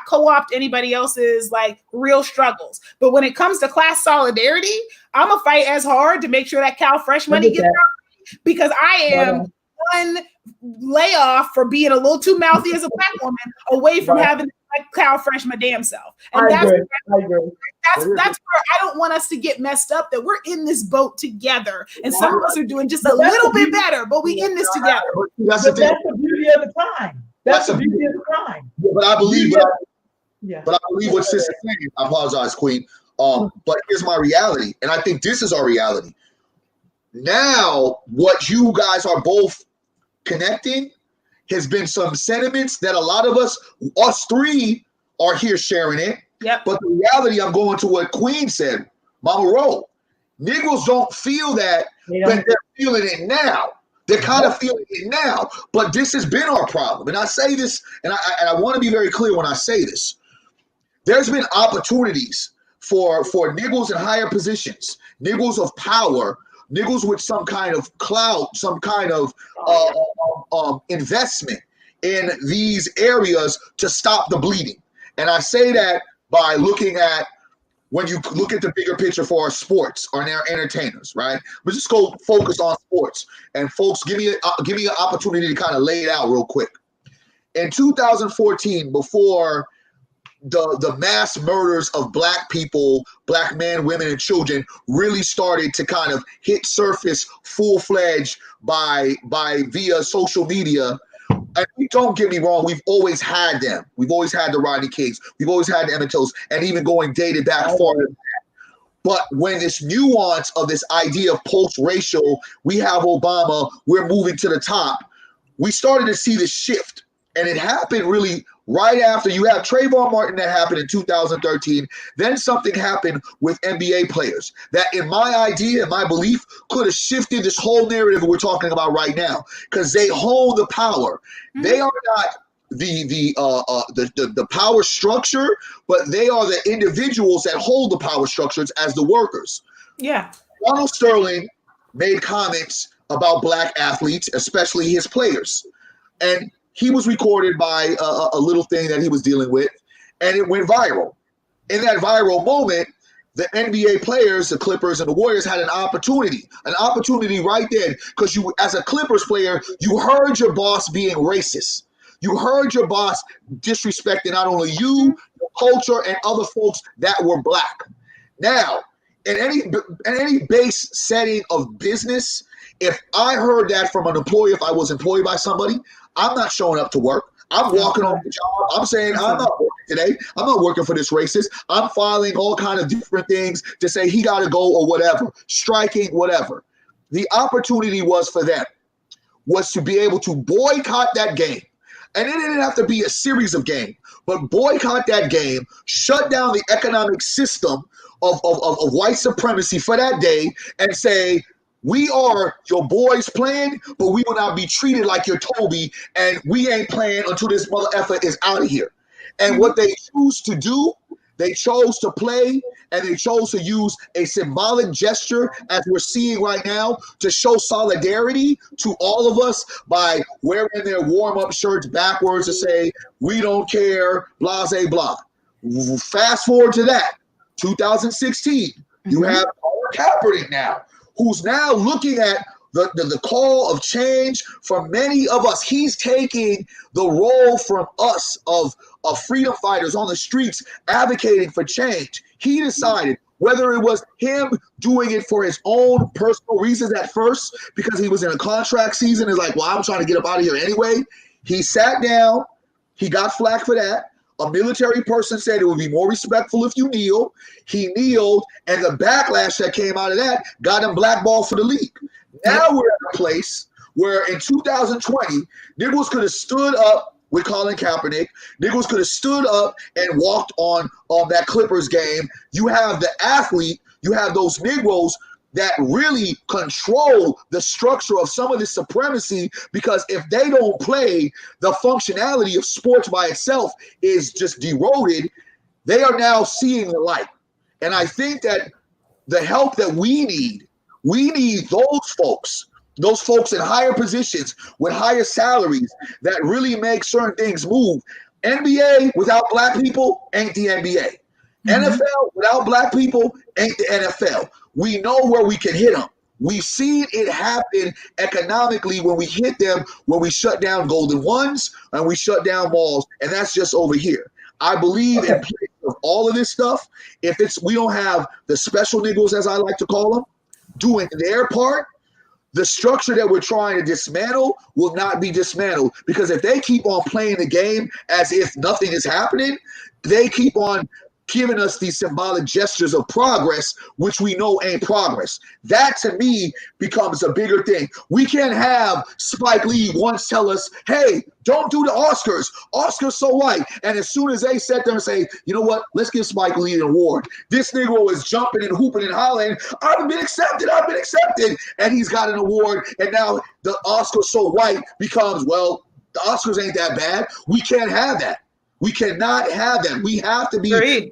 co-opt anybody else's like real struggles. But when it comes to class solidarity, I'm gonna fight as hard to make sure that Cal Fresh money gets out, because I am one layoff for being a little too mouthy as a black woman away from having Cal Fresh my damn self. And I agree. That's where I don't want us to get messed up, that we're in this boat together and some of us are doing just a little bit better, but we in this together. That's the beauty of the time. That's the beauty of the time. But I believe what Sis is saying. I apologize, Queen. But here's my reality, and I think this is our reality. Now, what you guys are both connecting has been some sentiments that a lot of us three are here sharing it. Yep. But the reality, I'm going to what Queen said, Mama Ro. Niggas don't feel that, but they're feeling it now. They're kind of feeling it now. But this has been our problem. And I say this, and I want to be very clear when I say this. There's been opportunities for niggles in higher positions, niggles of power, niggles with some kind of clout, some kind of investment in these areas to stop the bleeding. And I say that by looking at, when you look at the bigger picture for our sports, our entertainers, right? Let's just go focus on sports. And folks, give me an opportunity to kind of lay it out real quick. In 2014, before the mass murders of black people, black men, women, and children really started to kind of hit surface full-fledged via social media. And don't get me wrong, we've always had them. We've always had the Rodney Kings. We've always had the Emmett Tills, and even going dated back farther than that. But when this nuance of this idea of post-racial, we have Obama, we're moving to the top, we started to see this shift. And it happened really right after you have Trayvon Martin that happened in 2013. Then something happened with NBA players that, in my idea, in my belief, could have shifted this whole narrative we're talking about right now, because they hold the power. Mm-hmm. They are not the power structure, but they are the individuals that hold the power structures as the workers. Yeah. Donald Sterling made comments about black athletes, especially his players. And he was recorded by a little thing that he was dealing with, and it went viral. In that viral moment, the NBA players, the Clippers and the Warriors, had an opportunity right then, because you, as a Clippers player, you heard your boss being racist. You heard your boss disrespecting not only you, your culture, and other folks that were black. Now, in any base setting of business, if I heard that from an employee, if I was employed by somebody, I'm not showing up to work. I'm walking on the job. I'm saying I'm not working today. I'm not working for this racist. I'm filing all kind of different things to say he got to go or whatever, striking, whatever. The opportunity was for them was to be able to boycott that game. And it didn't have to be a series of games, but boycott that game, shut down the economic system of white supremacy for that day, and say, we are your boys playing, but we will not be treated like your Toby, and we ain't playing until this mother effer is out of here. And what they choose to do, they chose to play, and they chose to use a symbolic gesture, as we're seeing right now, to show solidarity to all of us by wearing their warm-up shirts backwards to say, we don't care, blah, blah, blah. Fast forward to that, 2016. You have Colin Kaepernick now, who's now looking at the call of change from many of us. He's taking the role from us of freedom fighters on the streets advocating for change. He decided, whether it was him doing it for his own personal reasons at first, because he was in a contract season, is like, well, I'm trying to get up out of here anyway. He sat down. He got flack for that. A military person said it would be more respectful if you kneel. He kneeled, and the backlash that came out of that got him blackballed for the league. Now we're at a place where in 2020, Nichols could have stood up with Colin Kaepernick. Nichols could have stood up and walked on that Clippers game. You have the athlete, you have those Negroes that really control the structure of some of this supremacy, because if they don't play, the functionality of sports by itself is just eroded. They are now seeing the light. And I think that the help that we need those folks in higher positions with higher salaries that really make certain things move. NBA without black people ain't the NBA. NFL without black people ain't the NFL. We know where we can hit them. We've seen it happen economically when we hit them, when we shut down Golden Ones and we shut down malls, and that's just over here. I believe in place of all of this stuff, we don't have the special Negroes, as I like to call them, doing their part, the structure that we're trying to dismantle will not be dismantled, because if they keep on playing the game as if nothing is happening, they keep on giving us these symbolic gestures of progress, which we know ain't progress. That, to me, becomes a bigger thing. We can't have Spike Lee once tell us, hey, don't do the Oscars. Oscars so white. And as soon as they sat there and say, you know what, let's give Spike Lee an award. This Negro is jumping and hooping and hollering, I've been accepted. And he's got an award. And now the Oscars so white becomes, well, the Oscars ain't that bad. We can't have that. We cannot have that. We have to be. Great.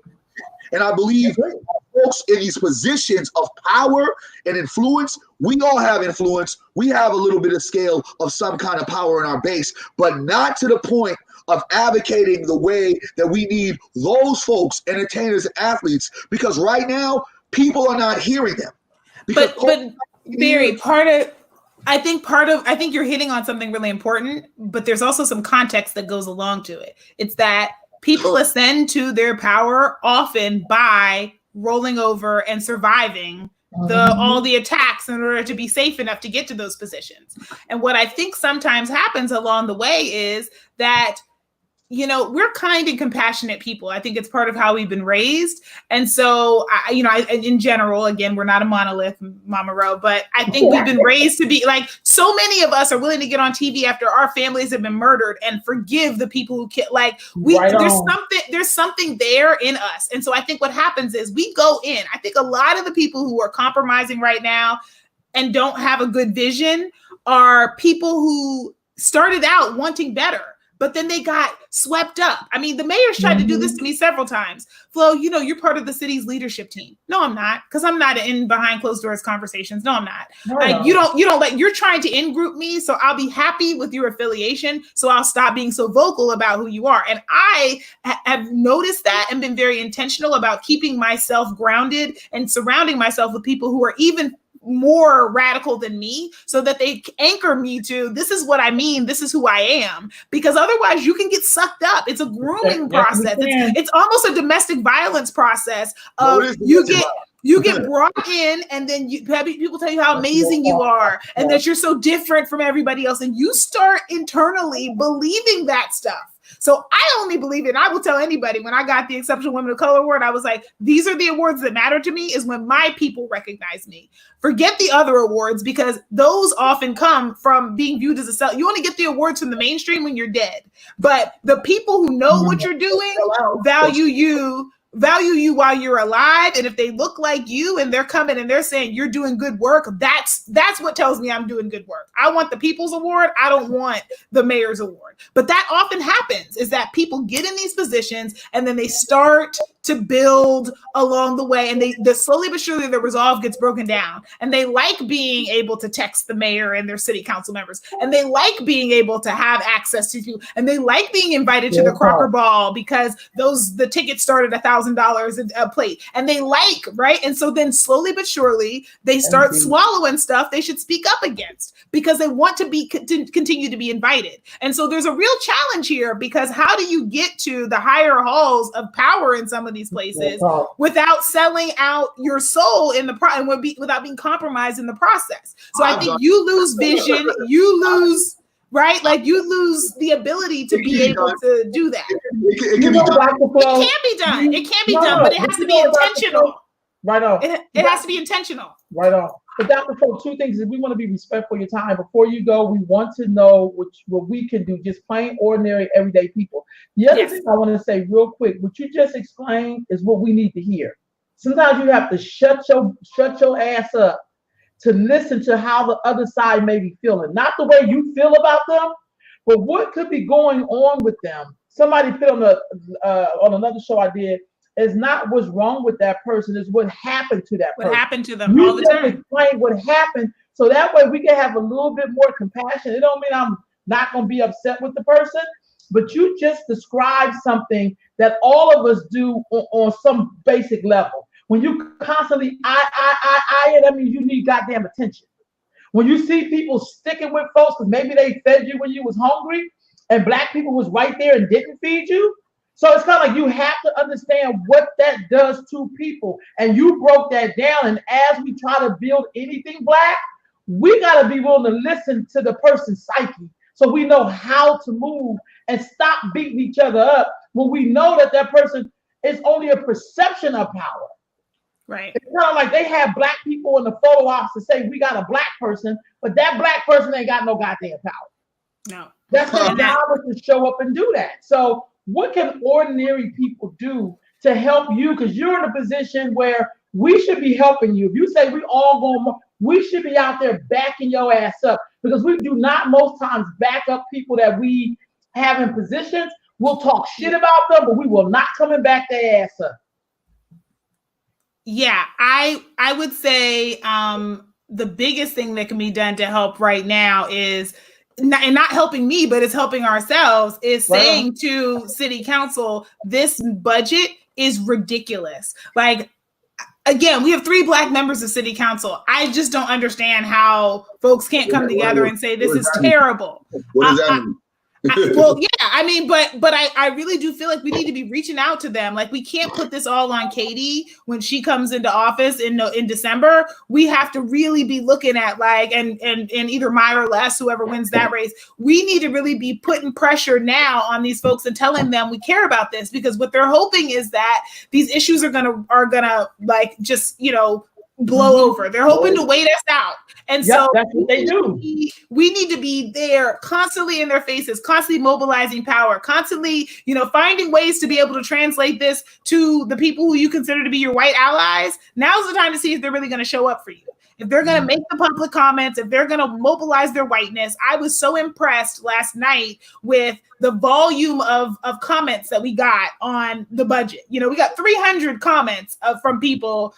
And I believe folks in these positions of power and influence, we all have influence. We have a little bit of scale of some kind of power in our base, but not to the point of advocating the way that we need those folks, entertainers and athletes, because right now people are not hearing them. But Barry, I think you're hitting on something really important, but there's also some context that goes along to it. It's that people ascend to their power often by rolling over and surviving all the attacks in order to be safe enough to get to those positions. And what I think sometimes happens along the way is that, you know, we're kind and compassionate people. I think it's part of how we've been raised. And so, in general, again, we're not a monolith, Mama Ro, but I think we've been raised to be like, so many of us are willing to get on TV after our families have been murdered and forgive the people who kill. Like there's something there in us. And so I think what happens is we go in. I think a lot of the people who are compromising right now and don't have a good vision are people who started out wanting better, but then they got swept up. I mean, the mayor's tried to do this to me several times. Flo, you know, you're part of the city's leadership team. No, I'm not, because I'm not in behind closed doors conversations. No, I'm not. You're trying to in-group me, so I'll be happy with your affiliation, so I'll stop being so vocal about who you are. And I have noticed that and been very intentional about keeping myself grounded and surrounding myself with people who are even more radical than me, so that they anchor me to, this is what I mean, this is who I am, because otherwise you can get sucked up. It's a grooming process. It's almost a domestic violence process of you get brought in, and then people tell you how amazing you are and that you're so different from everybody else, and you start internally believing that stuff. So I only believe it. And I will tell anybody, when I got the Exceptional Women of Color Award, I was like, these are the awards that matter to me, is when my people recognize me. Forget the other awards, because those often come from being viewed as a cell. You only get the awards from the mainstream when you're dead. But the people who know what you're doing value you while you're alive. And if they look like you and they're coming and they're saying you're doing good work, that's what tells me I'm doing good work. I want the People's Award. I don't want the Mayor's Award. But that often happens, is that people get in these positions and then they start to build along the way. And they slowly but surely the resolve gets broken down. And they like being able to text the mayor and their city council members. And they like being able to have access to you. And they like being invited to the Crocker Ball because the tickets start at $1,000 a plate. And they like, right? And so then slowly but surely they start swallowing stuff they should speak up against because they want to continue to be invited. And so there's a real challenge here because how do you get to the higher halls of power in some of these places without selling out your soul in the and without being compromised in the process? So I think you lose vision, you lose, right? Like you lose the ability to be able to do that. It can be done. It can be done, but it has to be intentional. Right on. It has to be intentional. Right on. But Dr. Flo, two things is we want to be respectful of your time. Before you go, we want to know what we can do, just plain, ordinary, everyday people. The other thing I want to say real quick, what you just explained is what we need to hear. Sometimes you have to shut your ass up to listen to how the other side may be feeling. Not the way you feel about them, but what could be going on with them. Somebody put on another show I did, it's not what's wrong with that person, it's what happened to that person. What happened to them all the time. Explain what happened, so that way we can have a little bit more compassion. It don't mean I'm not going to be upset with the person, but you just described something that all of us do on some basic level. When you constantly, that means you need goddamn attention. When you see people sticking with folks because maybe they fed you when you was hungry and black people was right there and didn't feed you. So it's kind of like you have to understand what that does to people. And you broke that down. And as we try to build anything black, we got to be willing to listen to the person's psyche so we know how to move and stop beating each other up when we know that person is only a perception of power. Right. It's kind of like they have black people in the photo ops to say we got a black person, but that black person ain't got no goddamn power. No. That's going to allow us to show up and do that. So what can ordinary people do to help you? Because you're in a position where we should be helping you. If you say we should be out there backing your ass up because we do not most times back up people that we have in positions. We'll talk shit about them, but we will not come and back their ass up. Yeah, I would say the biggest thing that can be done to help right now is not helping me, but it's helping ourselves, is saying to city council, this budget is ridiculous. Like, again, we have 3 black members of city council. I just don't understand how folks can't come together and say, this is terrible. What does that mean? Well, yeah, I mean, but I really do feel like we need to be reaching out to them. Like, we can't put this all on Katie when she comes into office in December. We have to really be looking at and either Maya or Les, whoever wins that race, we need to really be putting pressure now on these folks and telling them we care about this, because what they're hoping is that these issues are gonna like just, blow over. They're hoping to wait us out. And so that's what they do. We need to be there constantly in their faces, constantly mobilizing power, constantly, finding ways to be able to translate this to the people who you consider to be your white allies. Now's the time to see if they're really going to show up for you. If they're going to make the public comments, if they're going to mobilize their whiteness. I was so impressed last night with the volume of comments that we got on the budget. We got 300 comments from people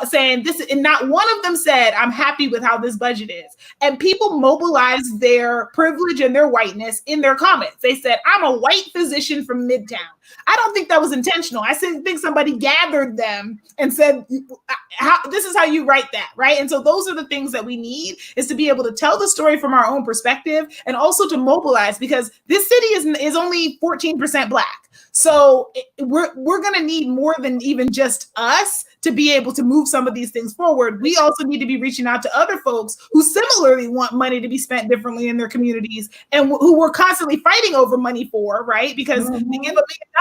saying this, and not one of them said, I'm happy with how this budget is. And people mobilized their privilege and their whiteness in their comments. They said, I'm a white physician from Midtown. I don't think that was intentional. I think somebody gathered them and said, this is how you write that, right? And so those are the things that we need, is to be able to tell the story from our own perspective and also to mobilize, because this city is only 14% Black. So we're going to need more than even just us to be able to move some of these things forward. We also need to be reaching out to other folks who similarly want money to be spent differently in their communities and who we're constantly fighting over money for, right? Because they give $1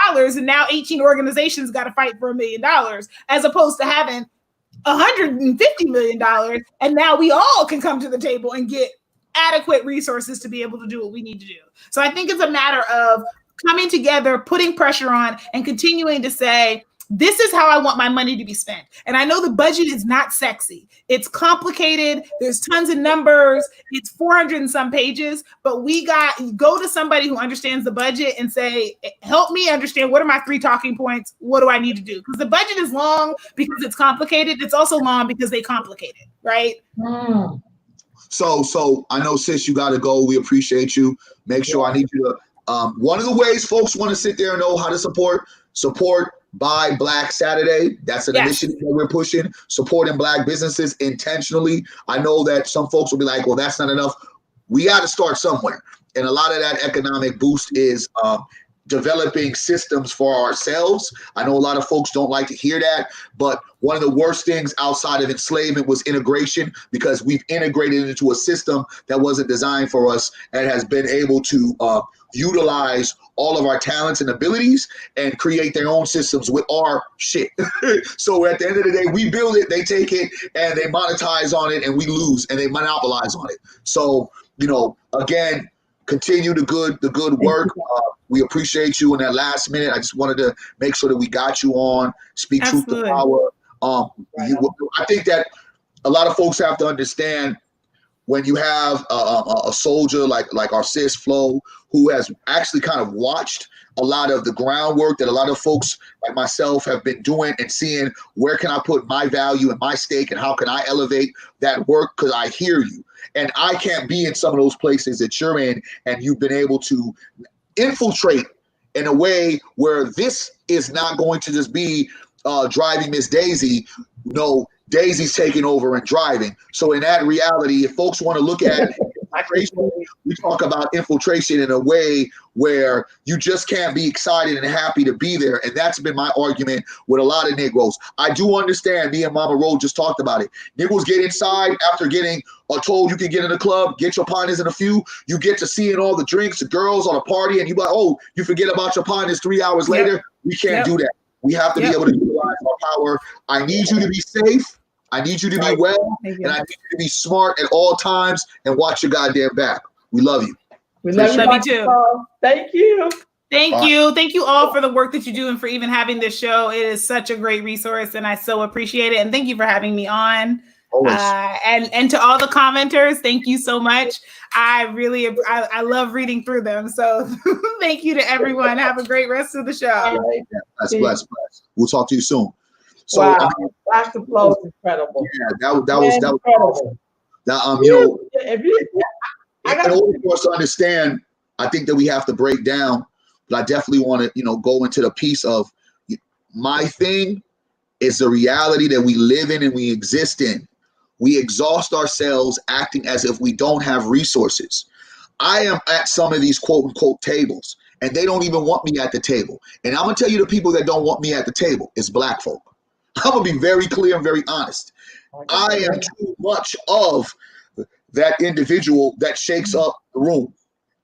million and now 18 organizations got to fight for $1 million, as opposed to having $150 million. And now we all can come to the table and get adequate resources to be able to do what we need to do. So I think it's a matter of coming together, putting pressure on, and continuing to say, this is how I want my money to be spent. And I know the budget is not sexy. It's complicated. There's tons of numbers. It's 400 and some pages, but go to somebody who understands the budget and say, help me understand, what are my 3 talking points? What do I need to do? Because the budget is long because it's complicated. It's also long because they complicate it, right? Mm. So I know, sis, you got to go. We appreciate you. Make sure I need you to, one of the ways folks want to sit there and know how to support Buy Black Saturday. That's an initiative that we're pushing, supporting Black businesses intentionally. I know that some folks will be like, well, that's not enough. We got to start somewhere. And a lot of that economic boost is developing systems for ourselves. I know a lot of folks don't like to hear that, but one of the worst things outside of enslavement was integration, because we've integrated into a system that wasn't designed for us and has been able to utilize all of our talents and abilities and create their own systems with our shit. So at the end of the day, we build it, they take it, and they monetize on it, and we lose, and they monopolize on it. So, again, continue the good work. We appreciate you in that last minute. I just wanted to make sure that we got you on, speak truth to power. I think that a lot of folks have to understand, when you have a soldier like our sis Flo, who has actually kind of watched a lot of the groundwork that a lot of folks like myself have been doing and seeing, where can I put my value and my stake, and how can I elevate that work? Because I hear you, and I can't be in some of those places that you're in, and you've been able to infiltrate in a way where this is not going to just be driving Miss Daisy. No, Daisy's taking over and driving. So in that reality, if folks want to look at infiltration, we talk about infiltration in a way where you just can't be excited and happy to be there. And that's been my argument with a lot of Negroes. I do understand, me and Mama Roll just talked about it. Negroes get inside after getting told you can get in the club, get your partners in a few, you get to seeing all the drinks, the girls on a party, and you like, oh, you forget about your partners 3 hours later. We can't do that. We have to be able to utilize our power. I need you to be safe. I need you to be well, and I need you to be smart at all times and watch your goddamn back. We love you. We love you too. Thank you. Thank you. Thank you all for the work that you do and for even having this show. It is such a great resource, and I so appreciate it. And thank you for having me on. And to all the commenters, thank you so much. I love reading through them. So thank you to everyone. Have a great rest of the show. That's blessed. We'll talk to you soon. So, wow, Dr. Flo is incredible. Yeah, that was incredible. In order for us to understand, I think that we have to break down. But I definitely want to, go into the piece of my thing is the reality that we live in and we exist in. We exhaust ourselves acting as if we don't have resources. I am at some of these quote unquote tables, and they don't even want me at the table. And I'm gonna tell you, the people that don't want me at the table is Black folk. I'm gonna be very clear and very honest. I am too much of that individual that shakes up the room.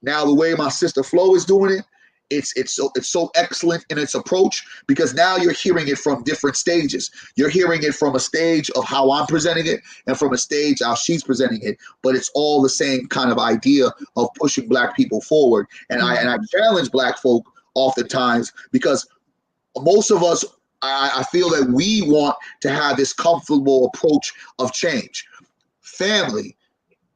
Now, the way my sister Flo is doing it, it's so excellent in its approach, because now you're hearing it from different stages. You're hearing it from a stage of how I'm presenting it, and from a stage how she's presenting it. But it's all the same kind of idea of pushing Black people forward. And I challenge Black folk oftentimes, because most of us, I feel that we want to have this comfortable approach of change. Family,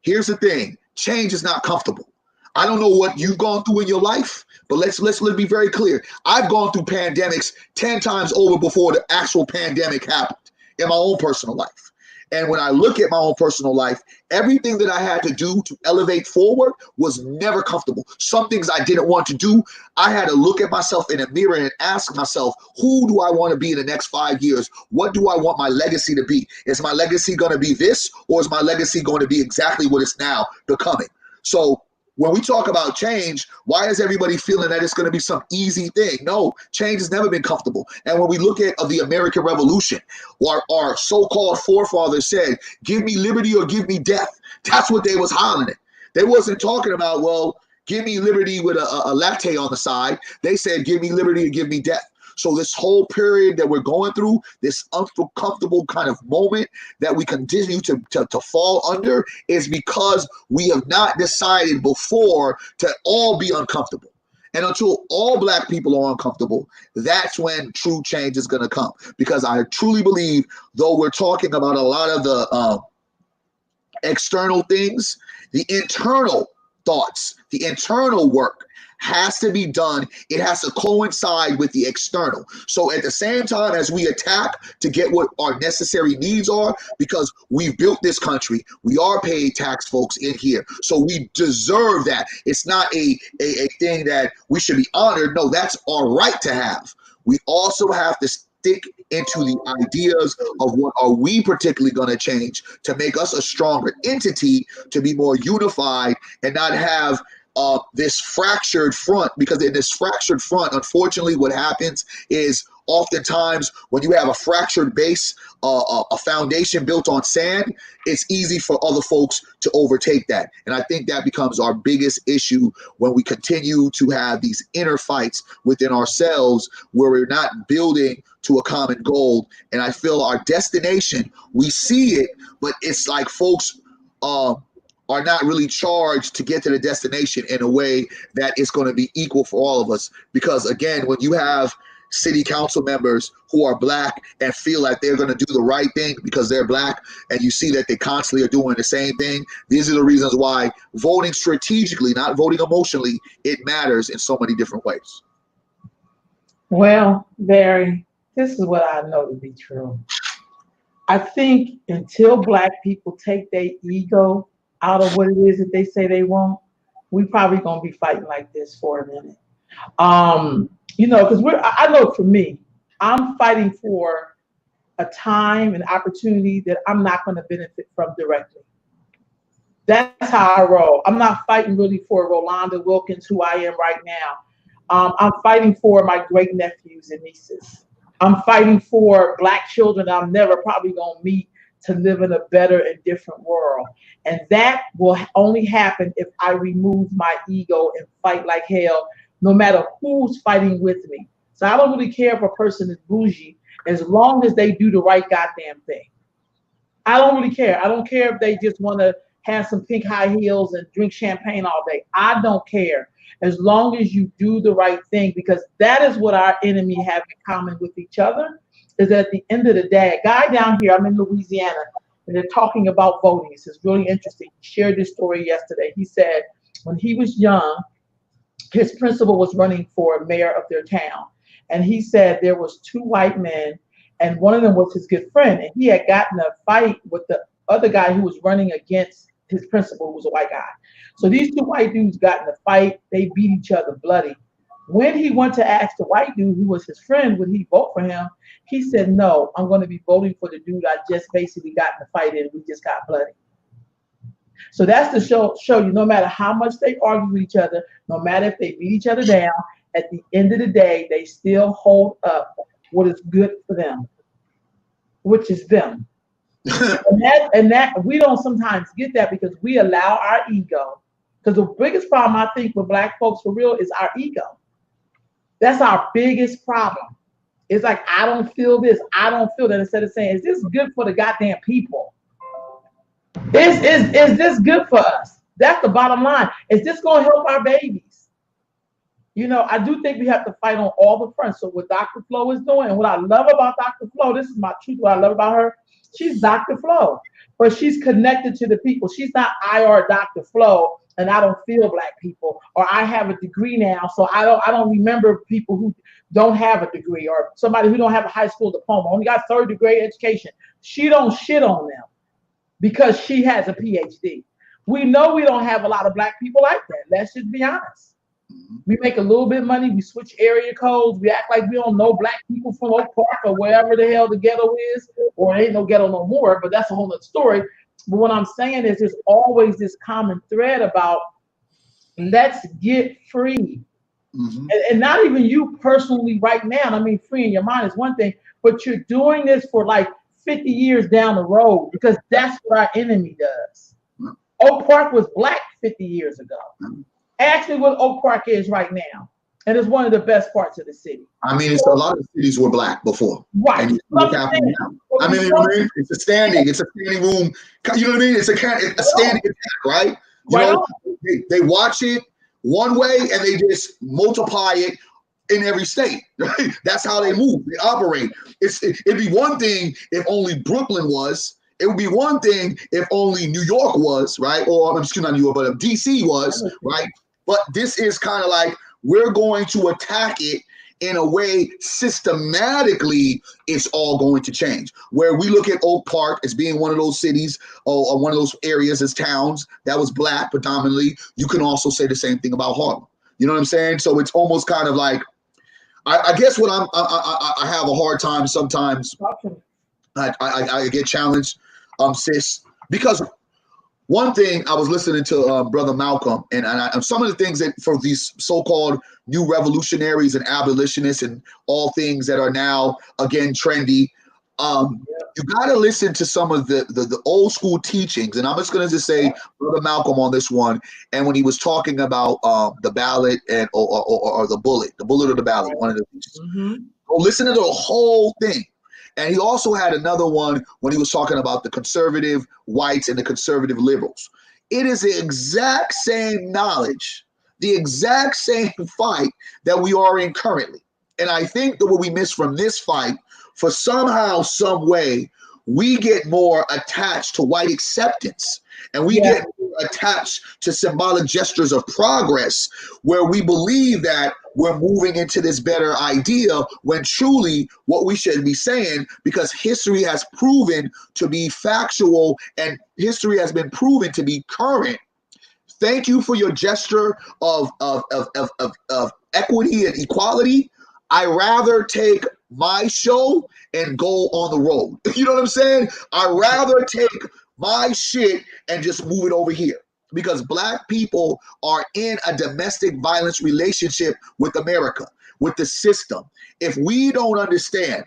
here's the thing: change is not comfortable. I don't know what you've gone through in your life, but let's be very clear. I've gone through pandemics 10 times over before the actual pandemic happened in my own personal life. And when I look at my own personal life, everything that I had to do to elevate forward was never comfortable. Some things I didn't want to do. I had to look at myself in a mirror and ask myself, who do I want to be in the next 5 years? What do I want my legacy to be? Is my legacy going to be this, or is my legacy going to be exactly what it's now becoming? So when we talk about change, why is everybody feeling that it's going to be some easy thing? No, change has never been comfortable. And when we look at the American Revolution, our so-called forefathers said, give me liberty or give me death. That's what they was hollering at. They wasn't talking about, well, give me liberty with a latte on the side. They said, give me liberty or give me death. So this whole period that we're going through, this uncomfortable kind of moment that we continue to fall under, is because we have not decided before to all be uncomfortable. And until all Black people are uncomfortable, that's when true change is going to come. Because I truly believe, though we're talking about a lot of the external things, the internal thoughts, the internal work has to be done. It has to coincide with the external. So at the same time as we attack to get what our necessary needs are, because we've built this country, we are paid tax folks in here, so we deserve that. It's not a thing that we should be honored. No, that's our right to have. We also have to stick into the ideas of what are we particularly going to change to make us a stronger entity, to be more unified and not have this fractured front. Because in this fractured front, unfortunately, what happens is oftentimes when you have a fractured base, a foundation built on sand, it's easy for other folks to overtake that. And I think that becomes our biggest issue when we continue to have these inner fights within ourselves where we're not building to a common goal. And I feel our destination, we see it, but it's like folks are not really charged to get to the destination in a way that is going to be equal for all of us. Because again, when you have city council members who are Black and feel like they're going to do the right thing because they're Black, and you see that they constantly are doing the same thing, these are the reasons why voting strategically, not voting emotionally, it matters in so many different ways. Well, Barry, this is what I know to be true. I think until Black people take their ego out of what it is that they say they want, we probably gonna be fighting like this for a minute. Because I know for me, I'm fighting for a time and opportunity that I'm not going to benefit from directly. That's how I roll. I'm not fighting really for Rolanda Wilkins, who I am right now. I'm fighting for my great nephews and nieces. I'm fighting for Black children that I'm never probably gonna meet to live in a better and different world. And that will only happen if I remove my ego and fight like hell, no matter who's fighting with me. So I don't really care if a person is bougie, as long as they do the right goddamn thing. I don't really care. I don't care if they just want to have some pink high heels and drink champagne all day. I don't care, as long as you do the right thing, because that is what our enemy have in common with each other. Is that at the end of the day, a guy down here, I'm in Louisiana, and they're talking about voting. This is really interesting. He shared this story yesterday. He said when he was young, his principal was running for mayor of their town. And he said there was two white men, and one of them was his good friend. And he had gotten a fight with the other guy who was running against his principal, who was a white guy. So these two white dudes got in a fight. They beat each other bloody. When he went to ask the white dude who was his friend, would he vote for him? He said, no, I'm going to be voting for the dude I just basically got in the fight in. We just got bloody. So that's to show you, no matter how much they argue with each other, no matter if they beat each other down, at the end of the day, they still hold up what is good for them, which is them. and that we don't sometimes get that because we allow our ego. Because the biggest problem I think with Black folks for real is our ego. That's our biggest problem. It's like, I don't feel this, I don't feel that, instead of saying, is this good for the goddamn people? Is this good for us? That's the bottom line. Is this going to help our babies? I do think we have to fight on all the fronts. So what Dr. Flo is doing, and what I love about Dr. Flo, this is my truth, what I love about her, she's Dr. Flo, but she's connected to the people. She's not IR Dr. Flo, and I don't feel Black people, or I have a degree now, so I don't remember people who don't have a degree, or somebody who don't have a high school diploma, only got third degree education. She don't shit on them because she has a PhD. We know we don't have a lot of Black people like that. Let's just be honest. We make a little bit of money, we switch area codes, we act like we don't know Black people from Oak Park or wherever the hell the ghetto is, or ain't no ghetto no more, but that's a whole nother story. But what I'm saying is there's always this common thread about let's get free. Mm-hmm. And not even you personally right now. I mean, free in your mind is one thing, but you're doing this for like 50 years down the road because that's what our enemy does. Mm-hmm. Oak Park was Black 50 years ago. Mm-hmm. Actually, what Oak Park is right now. And it's one of the best parts of the city. I mean, a lot of cities were Black before. Right. And what's happening now. I mean, it's a standing room. You know what I mean? It's a standing attack, right? They watch it one way and they just multiply it in every state. Right? That's how they move, they operate. It'd be one thing if only Brooklyn was. It would be one thing if only New York was, right? Or excuse me, not New York, but if DC was, right? But this is kind of like we're going to attack it in a way systematically. It's all going to change. Where we look at Oak Park as being one of those cities or one of those areas as towns that was Black predominantly, you can also say the same thing about Harlem. You know what I'm saying? So it's almost kind of like, I guess what I have a hard time sometimes. I get challenged, sis, because one thing I was listening to Brother Malcolm, and some of the things that for these so-called new revolutionaries and abolitionists and all things that are now again trendy, you got to listen to some of the old school teachings. And I'm just going to just say Brother Malcolm on this one. And when he was talking about the ballot and or the bullet or the ballot, one of the pieces. Go listen to the whole thing. And he also had another one when he was talking about the conservative whites and the conservative liberals. It is the exact same knowledge, the exact same fight that we are in currently. And I think that what we miss from this fight, for somehow, some way, we get more attached to white acceptance, and we get more attached to symbolic gestures of progress, where we believe that we're moving into this better idea, when truly what we should be saying, because history has proven to be factual and history has been proven to be current. Thank you for your gesture of equity and equality. I rather take my show and go on the road. You know what I'm saying? I rather take my shit and just move it over here, because Black people are in a domestic violence relationship with America, with the system. If we don't understand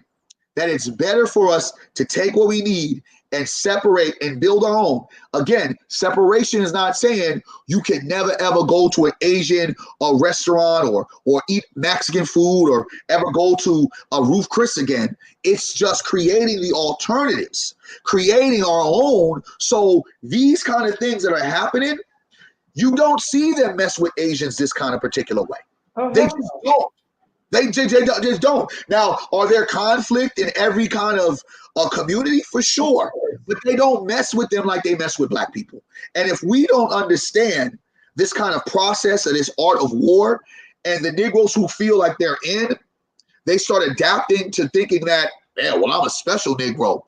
that it's better for us to take what we need and separate and build our own. Again, separation is not saying you can never ever go to an Asian restaurant or eat Mexican food or ever go to a Ruth Chris again. It's just creating the alternatives, creating our own. So these kind of things that are happening, you don't see them mess with Asians this kind of particular way. They just don't. They just don't. Now, are there conflict in every kind of community? For sure. But they don't mess with them like they mess with Black people. And if we don't understand this kind of process and this art of war, and the Negroes who feel like they're in, they start adapting to thinking that, man, well, I'm a special Negro.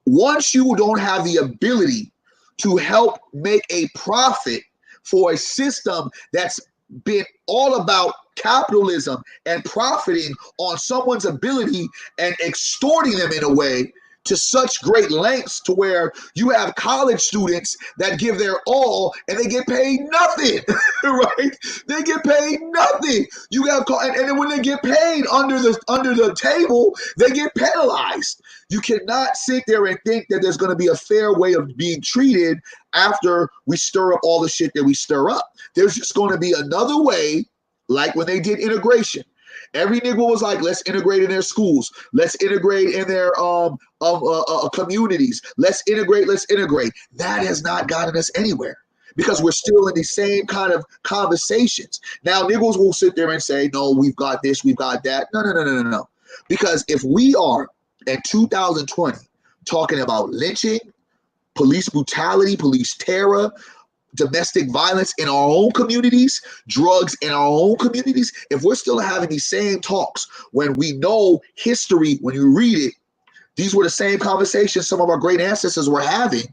Once you don't have the ability to help make a profit for a system that's been all about capitalism and profiting on someone's ability and extorting them in a way to such great lengths to where you have college students that give their all and they get paid nothing, right? They get paid nothing. You have, and then when they get paid under the table, they get penalized. You cannot sit there and think that there's going to be a fair way of being treated after we stir up all the shit that we stir up. There's just going to be another way, like when they did integration. Every Negro was like, let's integrate in their schools. Let's integrate in their communities. Let's integrate. That has not gotten us anywhere, because we're still in the same kind of conversations. Now, Negroes will sit there and say, no, we've got this, we've got that. No. Because if we are in 2020 talking about lynching, police brutality, police terror, domestic violence in our own communities, drugs in our own communities, if we're still having these same talks when we know history, when you read it, these were the same conversations some of our great ancestors were having.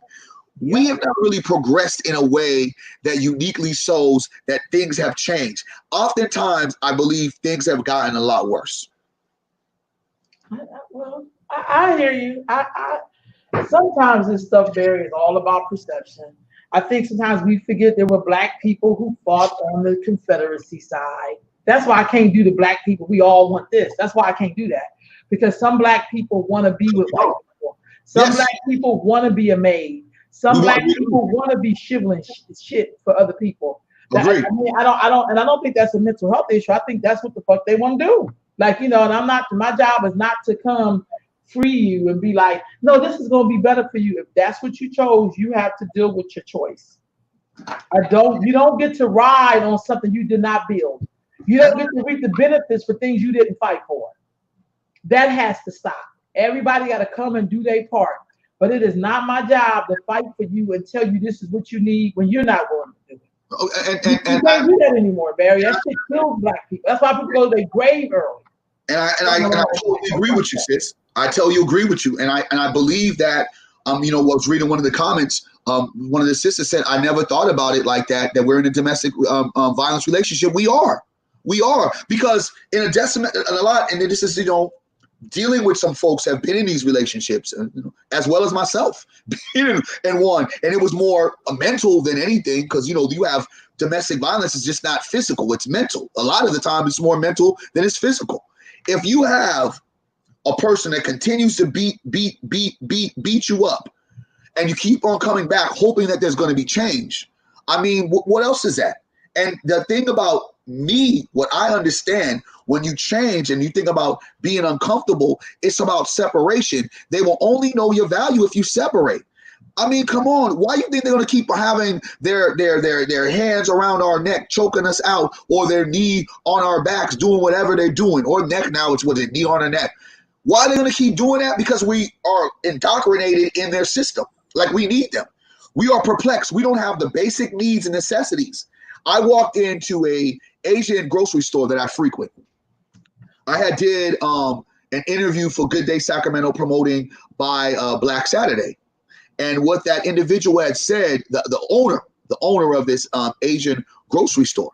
We have not really progressed in a way that uniquely shows that things have changed. Oftentimes, I believe things have gotten a lot worse. Well, I hear you. I sometimes this stuff, Barry, is all about perception. I think sometimes we forget there were Black people who fought on the Confederacy side. That's why I can't do the Black people. We all want this. That's why I can't do that. Because some Black people want to be with white people. Some Black people want to be a maid. Some Black people want to be shivering shit for other people. I don't think that's a mental health issue. I think that's what the fuck they want to do. Like, and my job is not to come free you and be like, no, this is going to be better for you. If that's what you chose, you have to deal with your choice. You don't get to ride on something you did not build. You don't get to reap the benefits for things you didn't fight for. That has to stop. Everybody got to come and do their part. But it is not my job to fight for you and tell you this is what you need when you're not willing to do it. You can't do that anymore, Barry. That shit kills black people. That's why people go to their grave early. And I totally agree with you, sis. I agree with you. And I believe that I was reading one of the comments. One of the sisters said, I never thought about it like that we're in a domestic violence relationship. We are because in a lot, and this is, dealing with some folks have been in these relationships, as well as myself, being in one, and it was more mental than anything because you have domestic violence is just not physical; it's mental. A lot of the time, it's more mental than it's physical. If you have a person that continues to beat you up, and you keep on coming back, hoping that there's going to be change, I mean, what else is that? And the thing about me, what I understand, when you change and you think about being uncomfortable, it's about separation. They will only know your value if you separate. I mean, come on. Why do you think they're going to keep having their hands around our neck, choking us out, or their knee on our backs, doing whatever they're doing, or neck now, it's with a knee on our neck. Why are they going to keep doing that? Because we are indoctrinated in their system. Like we need them. We are perplexed. We don't have the basic needs and necessities. I walked into a Asian grocery store that I frequent. I had did an interview for Good Day Sacramento promoting by Black Saturday. And what that individual had said, the owner of this Asian grocery store,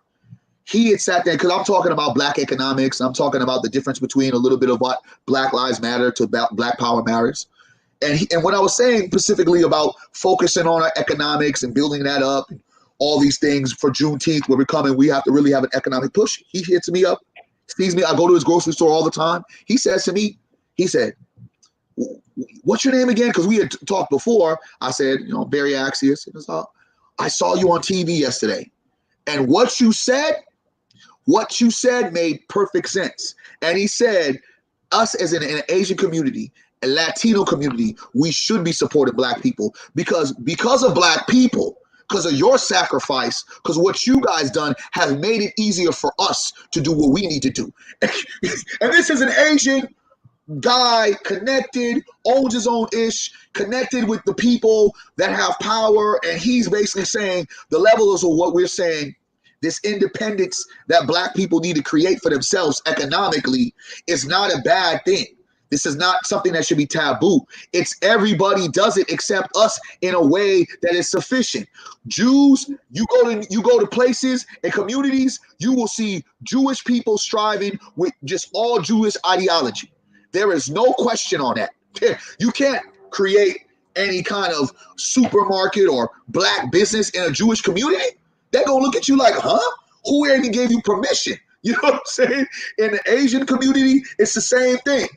he had sat there, because I'm talking about Black economics. I'm talking about the difference between a little bit of what Black Lives Matter to Black Power Matters. And when I was saying specifically about focusing on our economics and building that up, and all these things for Juneteenth, where we're coming, we have to really have an economic push. He hits me up, sees me. I go to his grocery store all the time. He says to me, he said, what's your name again? Because we had talked before. I said, Barry Axius. I saw you on TV yesterday. And what you said made perfect sense. And he said, us as an Asian community, a Latino community, we should be supporting Black people because of Black people, because of your sacrifice, because what you guys done has made it easier for us to do what we need to do. And this is an Asian guy, connected, owns his own ish, connected with the people that have power. And he's basically saying the levels of what we're saying, this independence that Black people need to create for themselves economically, is not a bad thing. This is not something that should be taboo. It's everybody does it except us in a way that is sufficient. Jews, you go to places and communities, you will see Jewish people striving with just all Jewish ideology. There is no question on that. You can't create any kind of supermarket or Black business in a Jewish community. They're going to look at you like, huh? Who even gave you permission? You know what I'm saying? In the Asian community, it's the same thing.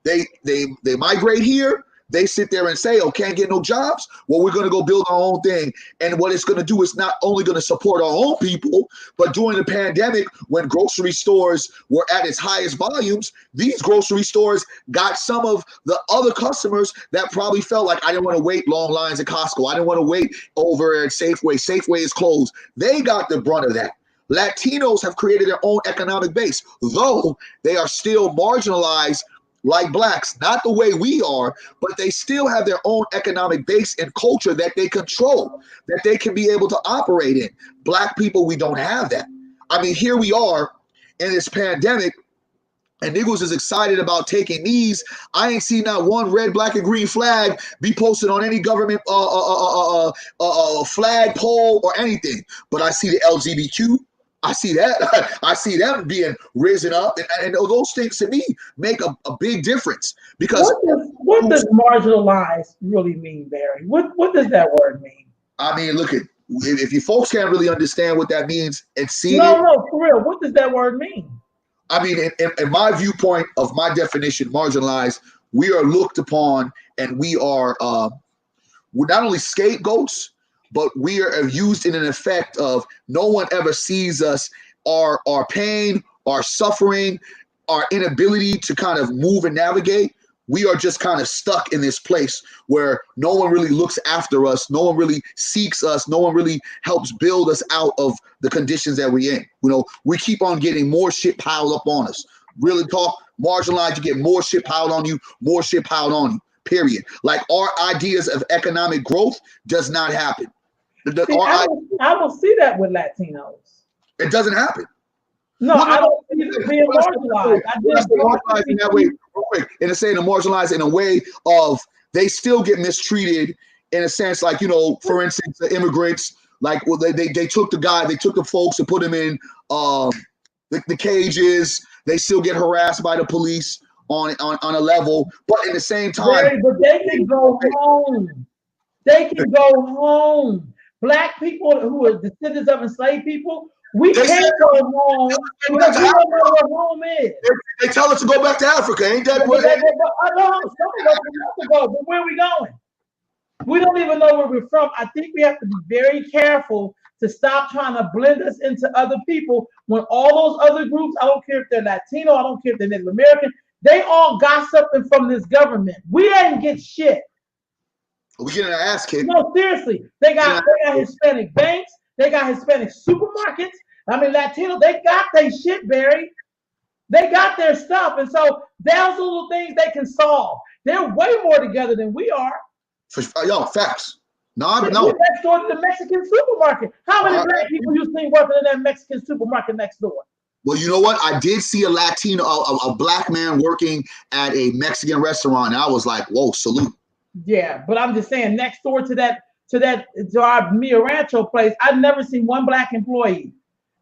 They migrate here. They sit there and say, oh, can't get no jobs. Well, we're going to go build our own thing. And what it's going to do is not only going to support our own people, but during the pandemic, when grocery stores were at its highest volumes, these grocery stores got some of the other customers that probably felt like, I didn't want to wait long lines at Costco. I didn't want to wait over at Safeway. Safeway is closed. They got the brunt of that. Latinos have created their own economic base, though they are still marginalized like Blacks, not the way we are, but they still have their own economic base and culture that they control, that they can be able to operate in. Black people, we don't have that. I mean, here we are in this pandemic, and niggas is excited about taking these. I ain't seen not one red, black, and green flag be posted on any government flag pole or anything. But I see the LGBTQ. I see that. I see them being risen up, and those things to me make a big difference. Because what does marginalized really mean, Barry? What does that word mean? I mean, look at if you folks can't really understand what that means and see no, for real. What does that word mean? I mean, in my viewpoint of my definition, marginalized, we are looked upon, and we are we're not only scapegoats, but we are used in an effect of no one ever sees us, our pain, our suffering, our inability to kind of move and navigate. we are just kind of stuck in this place where no one really looks after us. No one really seeks us. No one really helps build us out of the conditions that we're in. You know, we keep on getting more shit piled up on us. Really talk, marginalized, you get more shit piled on you, more shit piled on you, period. Like our ideas of economic growth does not happen. I don't see that with Latinos. It doesn't happen. No, I don't see it being marginalized. Marginalized in that way, real quick. And it's saying marginalized in a way of they still get mistreated in a sense, like, you know, for instance, the immigrants, like, well, they took the guy, they took the folks and put them in the cages. They still get harassed by the police on a level, but at the same time, but they can go home. They can go home. Black people who are descendants of enslaved people, we can't go home because we don't know where home is. They tell us to go back to Africa, ain't that what? But where are we going? We don't even know where we're from. I think we have to be very careful to stop trying to blend us into other people when all those other groups, I don't care if they're Latino, I don't care if they're Native American, they all got something from this government. We didn't get shit. We getting our ass kicked. No, seriously. They got Hispanic banks. They got Hispanic supermarkets. I mean, Latino, they got their shit, Barry. They got their stuff. And so those little things they can solve. They're way more together than we are. Facts. No. Next door to the Mexican supermarket. How many black people you seen working in that Mexican supermarket next door? Well, you know what? I did see a Latino, a black man working at a Mexican restaurant. And I was like, whoa, salute. Yeah, but I'm just saying, next door to our Mia Rancho place, I've never seen one black employee.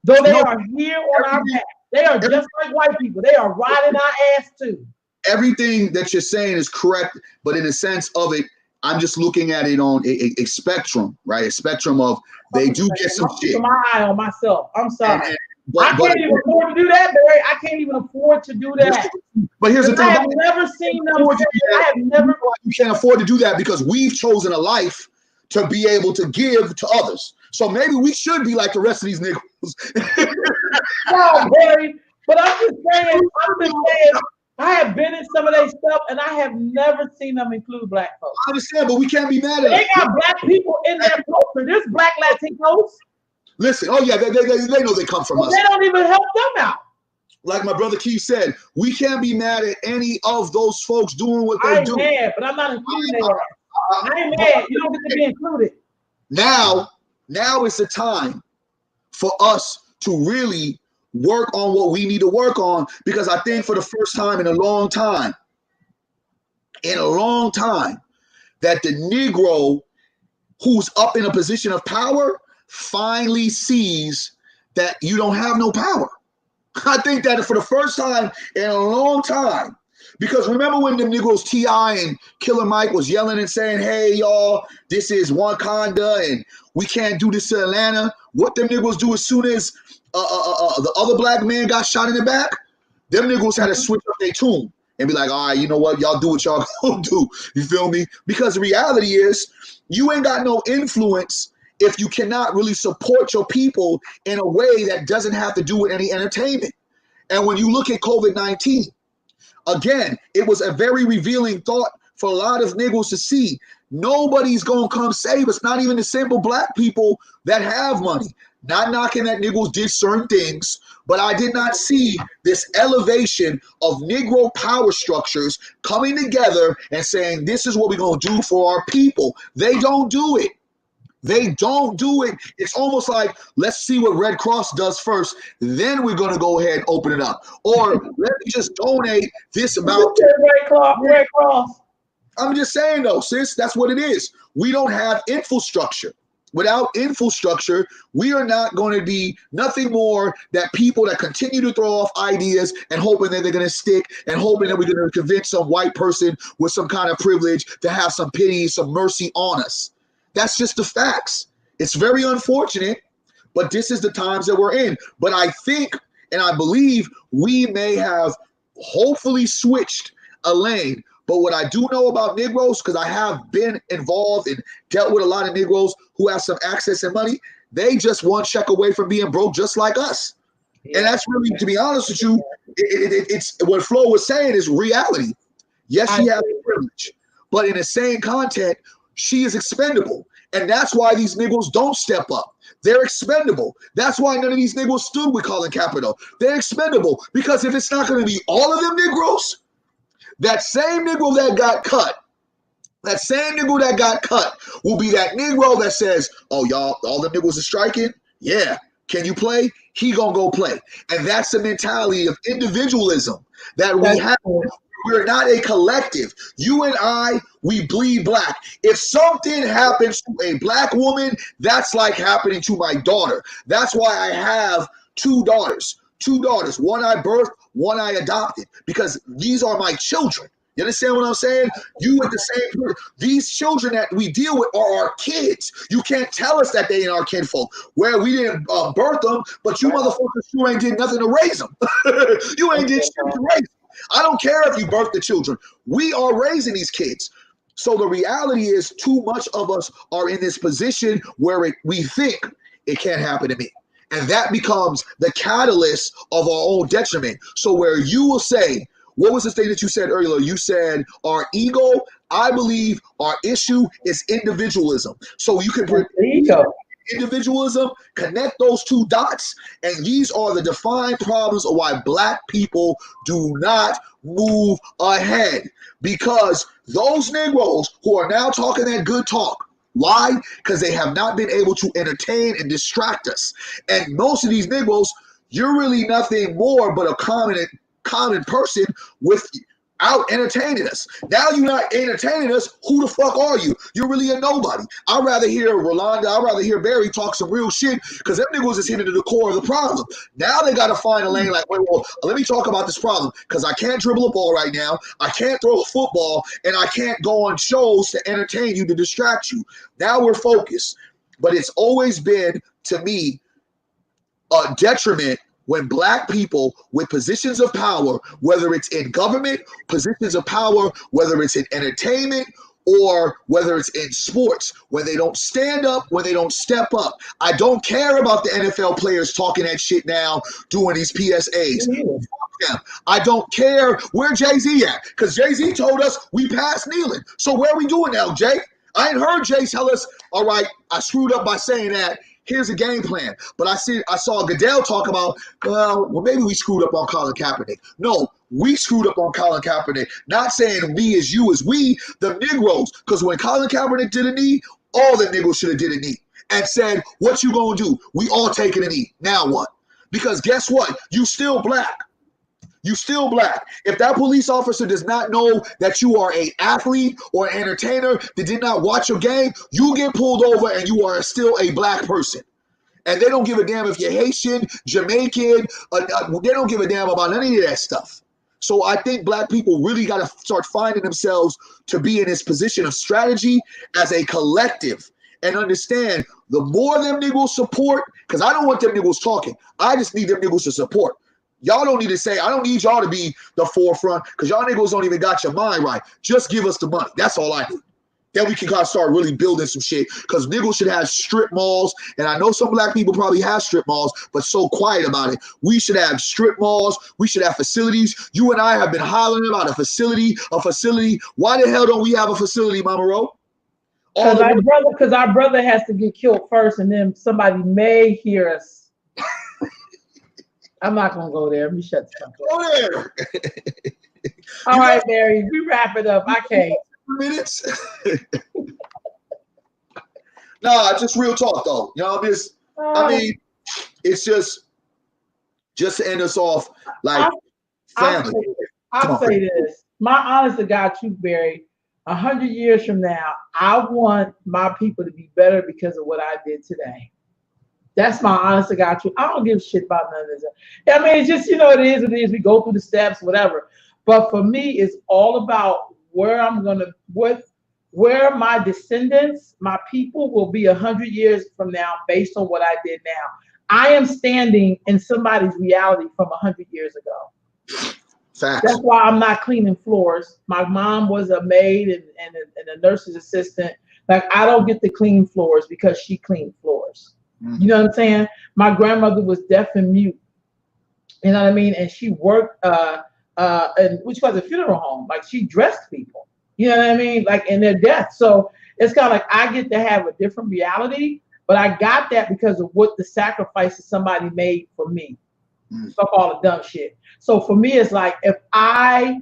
Though they are here on our back. They are just like white people. They are riding our ass too. Everything that you're saying is correct, but in a sense of it, I'm just looking at it on a spectrum, right? A spectrum of they do get some shit. My eye on myself. I'm sorry. I can't even afford to do that, Barry. I can't even afford to do that. But here's the thing. I have never seen them. You can't afford to do that because we've chosen a life to be able to give to others. So maybe we should be like the rest of these niggas. No, Barry. But I'm just saying, I have been in some of their stuff, and I have never seen them include black folks. I understand, but we can't be mad at They got black people in their culture. There's black Latinos. Listen, oh yeah, they know they come from us. They don't even help them out. Like my brother Keith said, we can't be mad at any of those folks doing what they do. I'm mad, but I'm not including them. I ain't mad. You don't get to be included. Now is the time for us to really work on what we need to work on, because I think for the first time in a long time, that the Negro who's up in a position of power finally sees that you don't have no power. I think that for the first time in a long time, because remember when the Negroes T.I. and Killer Mike was yelling and saying, hey, y'all, this is Wakanda and we can't do this to Atlanta. What them Negroes do as soon as the other black man got shot in the back, them Negroes had to switch up their tune and be like, all right, you know what? Y'all do what y'all gonna do. You feel me? Because the reality is you ain't got no influence if you cannot really support your people in a way that doesn't have to do with any entertainment. And when you look at COVID-19, again, it was a very revealing thought for a lot of niggas to see. Nobody's going to come save us, not even the simple black people that have money. Not knocking that niggas did certain things, but I did not see this elevation of Negro power structures coming together and saying, this is what we're going to do for our people. They don't do it. They don't do it. It's almost like, let's see what Red Cross does first, then we're going to go ahead and open it up. Or let me just donate this amount. Red Cross. I'm just saying, though, sis, that's what it is. We don't have infrastructure. Without infrastructure, we are not going to be nothing more than people that continue to throw off ideas and hoping that they're going to stick and hoping that we're going to convince some white person with some kind of privilege to have some pity, some mercy on us. That's just the facts. It's very unfortunate, but this is the times that we're in. But I think and I believe we may have hopefully switched a lane. But what I do know about Negroes, because I have been involved and dealt with a lot of Negroes who have some access and money, they just one check away from being broke just like us. Yeah. And that's really, to be honest with you, it's what Flo was saying is reality. Yes, she has privilege, but in the same content, she is expendable. And that's why these niggas don't step up. They're expendable. That's why none of these niggas stood with Colin Kaepernick. They're expendable because if it's not going to be all of them Negroes, that same Negro that got cut, will be that Negro that says, oh, y'all, all the niggas are striking? Yeah. Can you play? He gonna go play. And that's the mentality of individualism that we have. We're not a collective. You and I, we bleed black. If something happens to a black woman, that's like happening to my daughter. That's why I have two daughters. One I birthed, one I adopted, because these are my children. You understand what I'm saying? You at the same, these children that we deal with are our kids. You can't tell us that they ain't our kinfolk. Where we didn't birth them, but you motherfuckers, you ain't did nothing to raise them. You ain't did shit to raise them. I don't care if you birth the children. We are raising these kids. So the reality is too much of us are in this position where we think it can't happen to me. And that becomes the catalyst of our own detriment. So where you will say, what was the thing that you said earlier? You said our ego. I believe our issue is individualism. So you can bring individualism, connect those two dots, and these are the defined problems of why black people do not move ahead. Because those Negroes who are now talking that good talk, why? Because they have not been able to entertain and distract us. And most of these Negroes, you're really nothing more but a common person without entertaining us. Now you're not entertaining us. Who the fuck are you? You're really a nobody. I'd rather hear Rolanda, I'd rather hear Barry talk some real shit, because them niggas is hitting to the core of the problem. Now they got to find a lane like, wait, well, let me talk about this problem, because I can't dribble a ball right now, I can't throw a football, and I can't go on shows to entertain you, to distract you. Now we're focused. But it's always been, to me, a detriment when black people with positions of power, whether it's in government, positions of power, whether it's in entertainment, or whether it's in sports, when they don't stand up, when they don't step up. I don't care about the NFL players talking that shit now, doing these PSAs. I don't care where Jay-Z at, because Jay-Z told us we passed kneeling. So where are we doing now, Jay? I ain't heard Jay tell us, all right, I screwed up by saying that. Here's a game plan. But I saw Goodell talk about, well, maybe we screwed up on Colin Kaepernick. No, we screwed up on Colin Kaepernick. Not saying we as you as we, the Negroes. Because when Colin Kaepernick did a knee, all the Negroes should have did a knee. And said, what you gonna do? We all taking a knee. Now what? Because guess what? You still black. You still black. If that police officer does not know that you are an athlete or an entertainer that did not watch your game, you get pulled over and you are still a black person. And they don't give a damn if you're Haitian, Jamaican. They don't give a damn about any of that stuff. So I think black people really got to start finding themselves to be in this position of strategy as a collective and understand the more them niggas support, because I don't want them niggas talking. I just need them niggas to support. Y'all don't need to say, I don't need y'all to be the forefront, because y'all niggas don't even got your mind right. Just give us the money. That's all I need. Then we can kind of start really building some shit, because niggas should have strip malls. And I know some black people probably have strip malls, but so quiet about it. We should have strip malls. We should have facilities. You and I have been hollering about a facility. Why the hell don't we have a facility, Mama Ro? Because our brother has to get killed first, and then somebody may hear us. I'm not gonna go there. Let me shut the fuck up. Go there. All right, Barry, we wrap it up. I can't. Minutes. Nah, just real talk though. You know, I mean, it's just to end us off like family. I'll say this. My honest to God truth, Barry, 100 years from now, I want my people to be better because of what I did today. That's my honest to God truth. I don't give a shit about none of this. I mean, it's just, it is what it is. We go through the steps, whatever. But for me, it's all about where my descendants, my people will be 100 years from now based on what I did now. I am standing in somebody's reality from 100 years ago. Facts. That's why I'm not cleaning floors. My mom was a maid and a nurse's assistant. Like, I don't get to clean floors because she cleaned floors. You know what I'm saying? My grandmother was deaf and mute. You know what I mean? And she worked and which was a funeral home. Like she dressed people, you know what I mean? Like in their death. So it's kind of like I get to have a different reality, but I got that because of what the sacrifices somebody made for me. Fuck all the dumb shit. So for me, it's like if I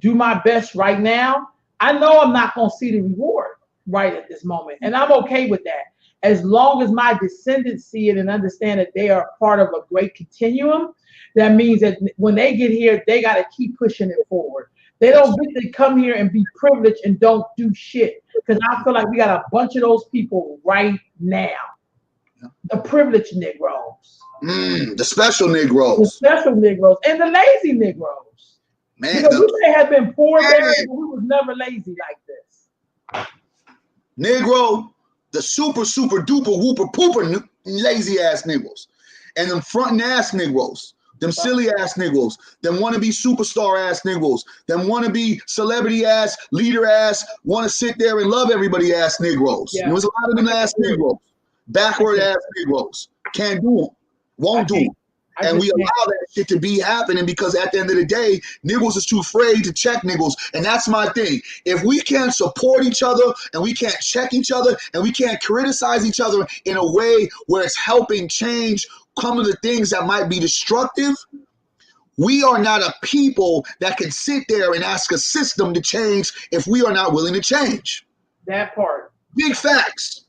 do my best right now, I know I'm not going to see the reward right at this moment. And I'm okay with that. As long as my descendants see it and understand that they are part of a great continuum, that means that when they get here, they got to keep pushing it forward. They don't get to come here and be privileged and don't do shit. Because I feel like we got a bunch of those people right now. The privileged Negroes. The special Negroes. The special Negroes. And the lazy Negroes. Man, because we may have been poor there, but we was never lazy like this. Negro, the super duper whooper pooper lazy ass Negroes. And them frontin' ass Negroes. Them silly ass Negroes, them wannabe superstar ass Negroes, them wannabe celebrity ass, leader ass, want to sit there and love everybody ass Negroes. Yeah. There was a lot of them ass Negroes, backward ass Negroes. Can't do them, won't do them. And we allow that shit to be happening because at the end of the day, Negroes is too afraid to check Negroes. And that's my thing. If we can't support each other and we can't check each other and we can't criticize each other in a way where it's helping change some of the things that might be destructive, we are not a people that can sit there and ask a system to change if we are not willing to change. That part. Big facts.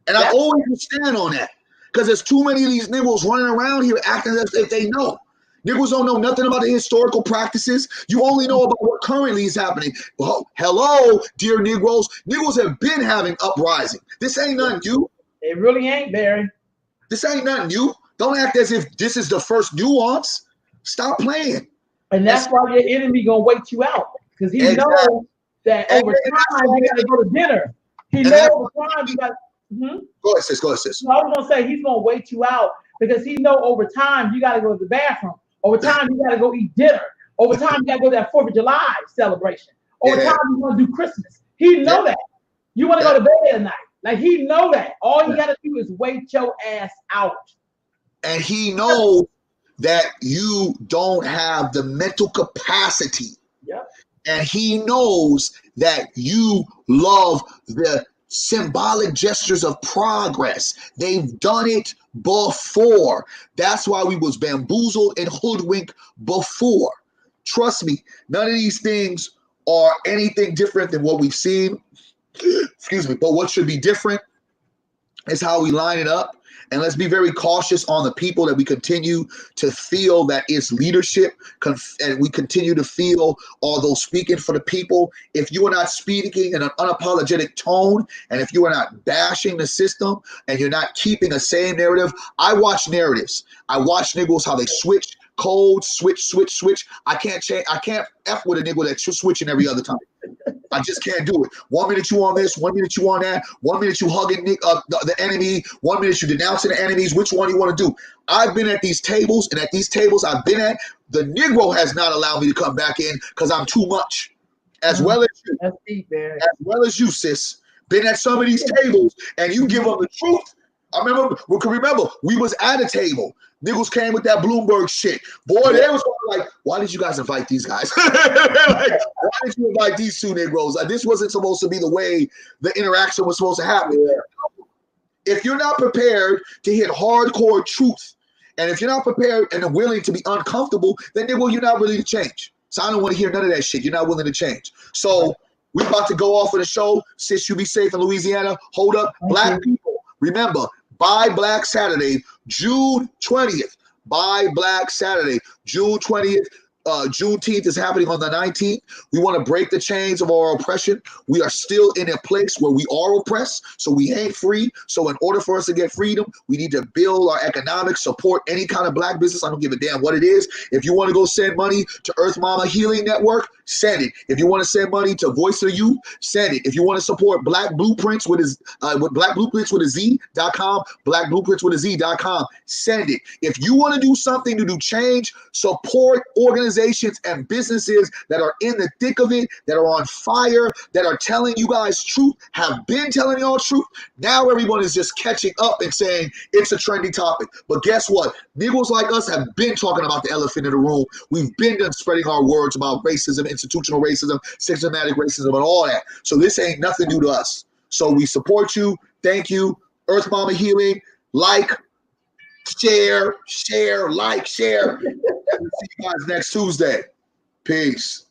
And I always stand on that because there's too many of these Negroes running around here acting as if they know. Negroes don't know nothing about the historical practices. You only know about what currently is happening. Well, hello, dear Negroes. Negroes have been having uprising. This ain't nothing new. It really ain't, Barry. This ain't nothing new. Don't act as if this is the first nuance. Stop playing. And that's why your enemy gonna wait you out. Because he knows that over time you gotta go to dinner. He knows over time you got Go ahead, sis. Go ahead, sis. I was gonna say he's gonna wait you out because he know over time you gotta go to the bathroom. Over time you gotta go eat dinner. Over time you gotta go to that 4th of July celebration. Over time you wanna do Christmas. He know that. You wanna go to bed at night. Like he know that. All you gotta do is wait your ass out. And he knows that you don't have the mental capacity. Yep. And he knows that you love the symbolic gestures of progress. They've done it before. That's why we was bamboozled and hoodwinked before. Trust me, none of these things are anything different than what we've seen. Excuse me. But what should be different is how we line it up. And let's be very cautious on the people that we continue to feel that is leadership, and we continue to feel, although speaking for the people, if you are not speaking in an unapologetic tone, and if you are not bashing the system, and you're not keeping the same narrative. I watch narratives. I watch niggas how they switch codes, switch. I can't change. I can't F with a nigga that's switching every other time. I just can't do it. 1 minute you on this, 1 minute you on that, 1 minute you hugging the enemy, 1 minute you denouncing the enemies. Which one you want to do? I've been at these tables, and at these tables I've been at, the Negro has not allowed me to come back in because I'm too much. As well as you. That's deep, man. As well as you, sis. Been at some of these tables, and you give them the truth. I remember, we was at a table. Niggas came with that Bloomberg shit. Boy, they was like, why did you guys invite these guys? Like, why did you invite these two Negroes? Like, this wasn't supposed to be the way the interaction was supposed to happen. Yeah. If you're not prepared to hit hardcore truth, and if you're not prepared and willing to be uncomfortable, then Negro, you're not willing to change. So I don't want to hear none of that shit. You're not willing to change. So we're about to go off of the show. Sis, you be safe in Louisiana. Hold up. Black people, remember, Buy Black Saturday, June 20th. Buy Black Saturday, June 20th. Juneteenth is happening on the 19th. We want to break the chains of our oppression. We are still in a place where we are oppressed, so we ain't free. So in order for us to get freedom, we need to build our economics, support any kind of black business. I don't give a damn what it is. If you want to go send money to Earth Mama Healing Network, send it. If you want to send money to Voice of Youth, send it. If you want to support Black Blueprints with Black Blueprints with a Z.com, Black Blueprints with a Z.com, send it. If you want to do something to do change, support organizations organizations and businesses that are in the thick of it, that are on fire, that are telling you guys truth, have been telling y'all truth. Now everyone is just catching up and saying it's a trendy topic. But guess what? Niggas like us have been talking about the elephant in the room. We've been spreading our words about racism, institutional racism, systematic racism, and all that. So this ain't nothing new to us. So we support you. Thank you. Earth Mama Healing. Like, share. See you guys next Tuesday. Peace.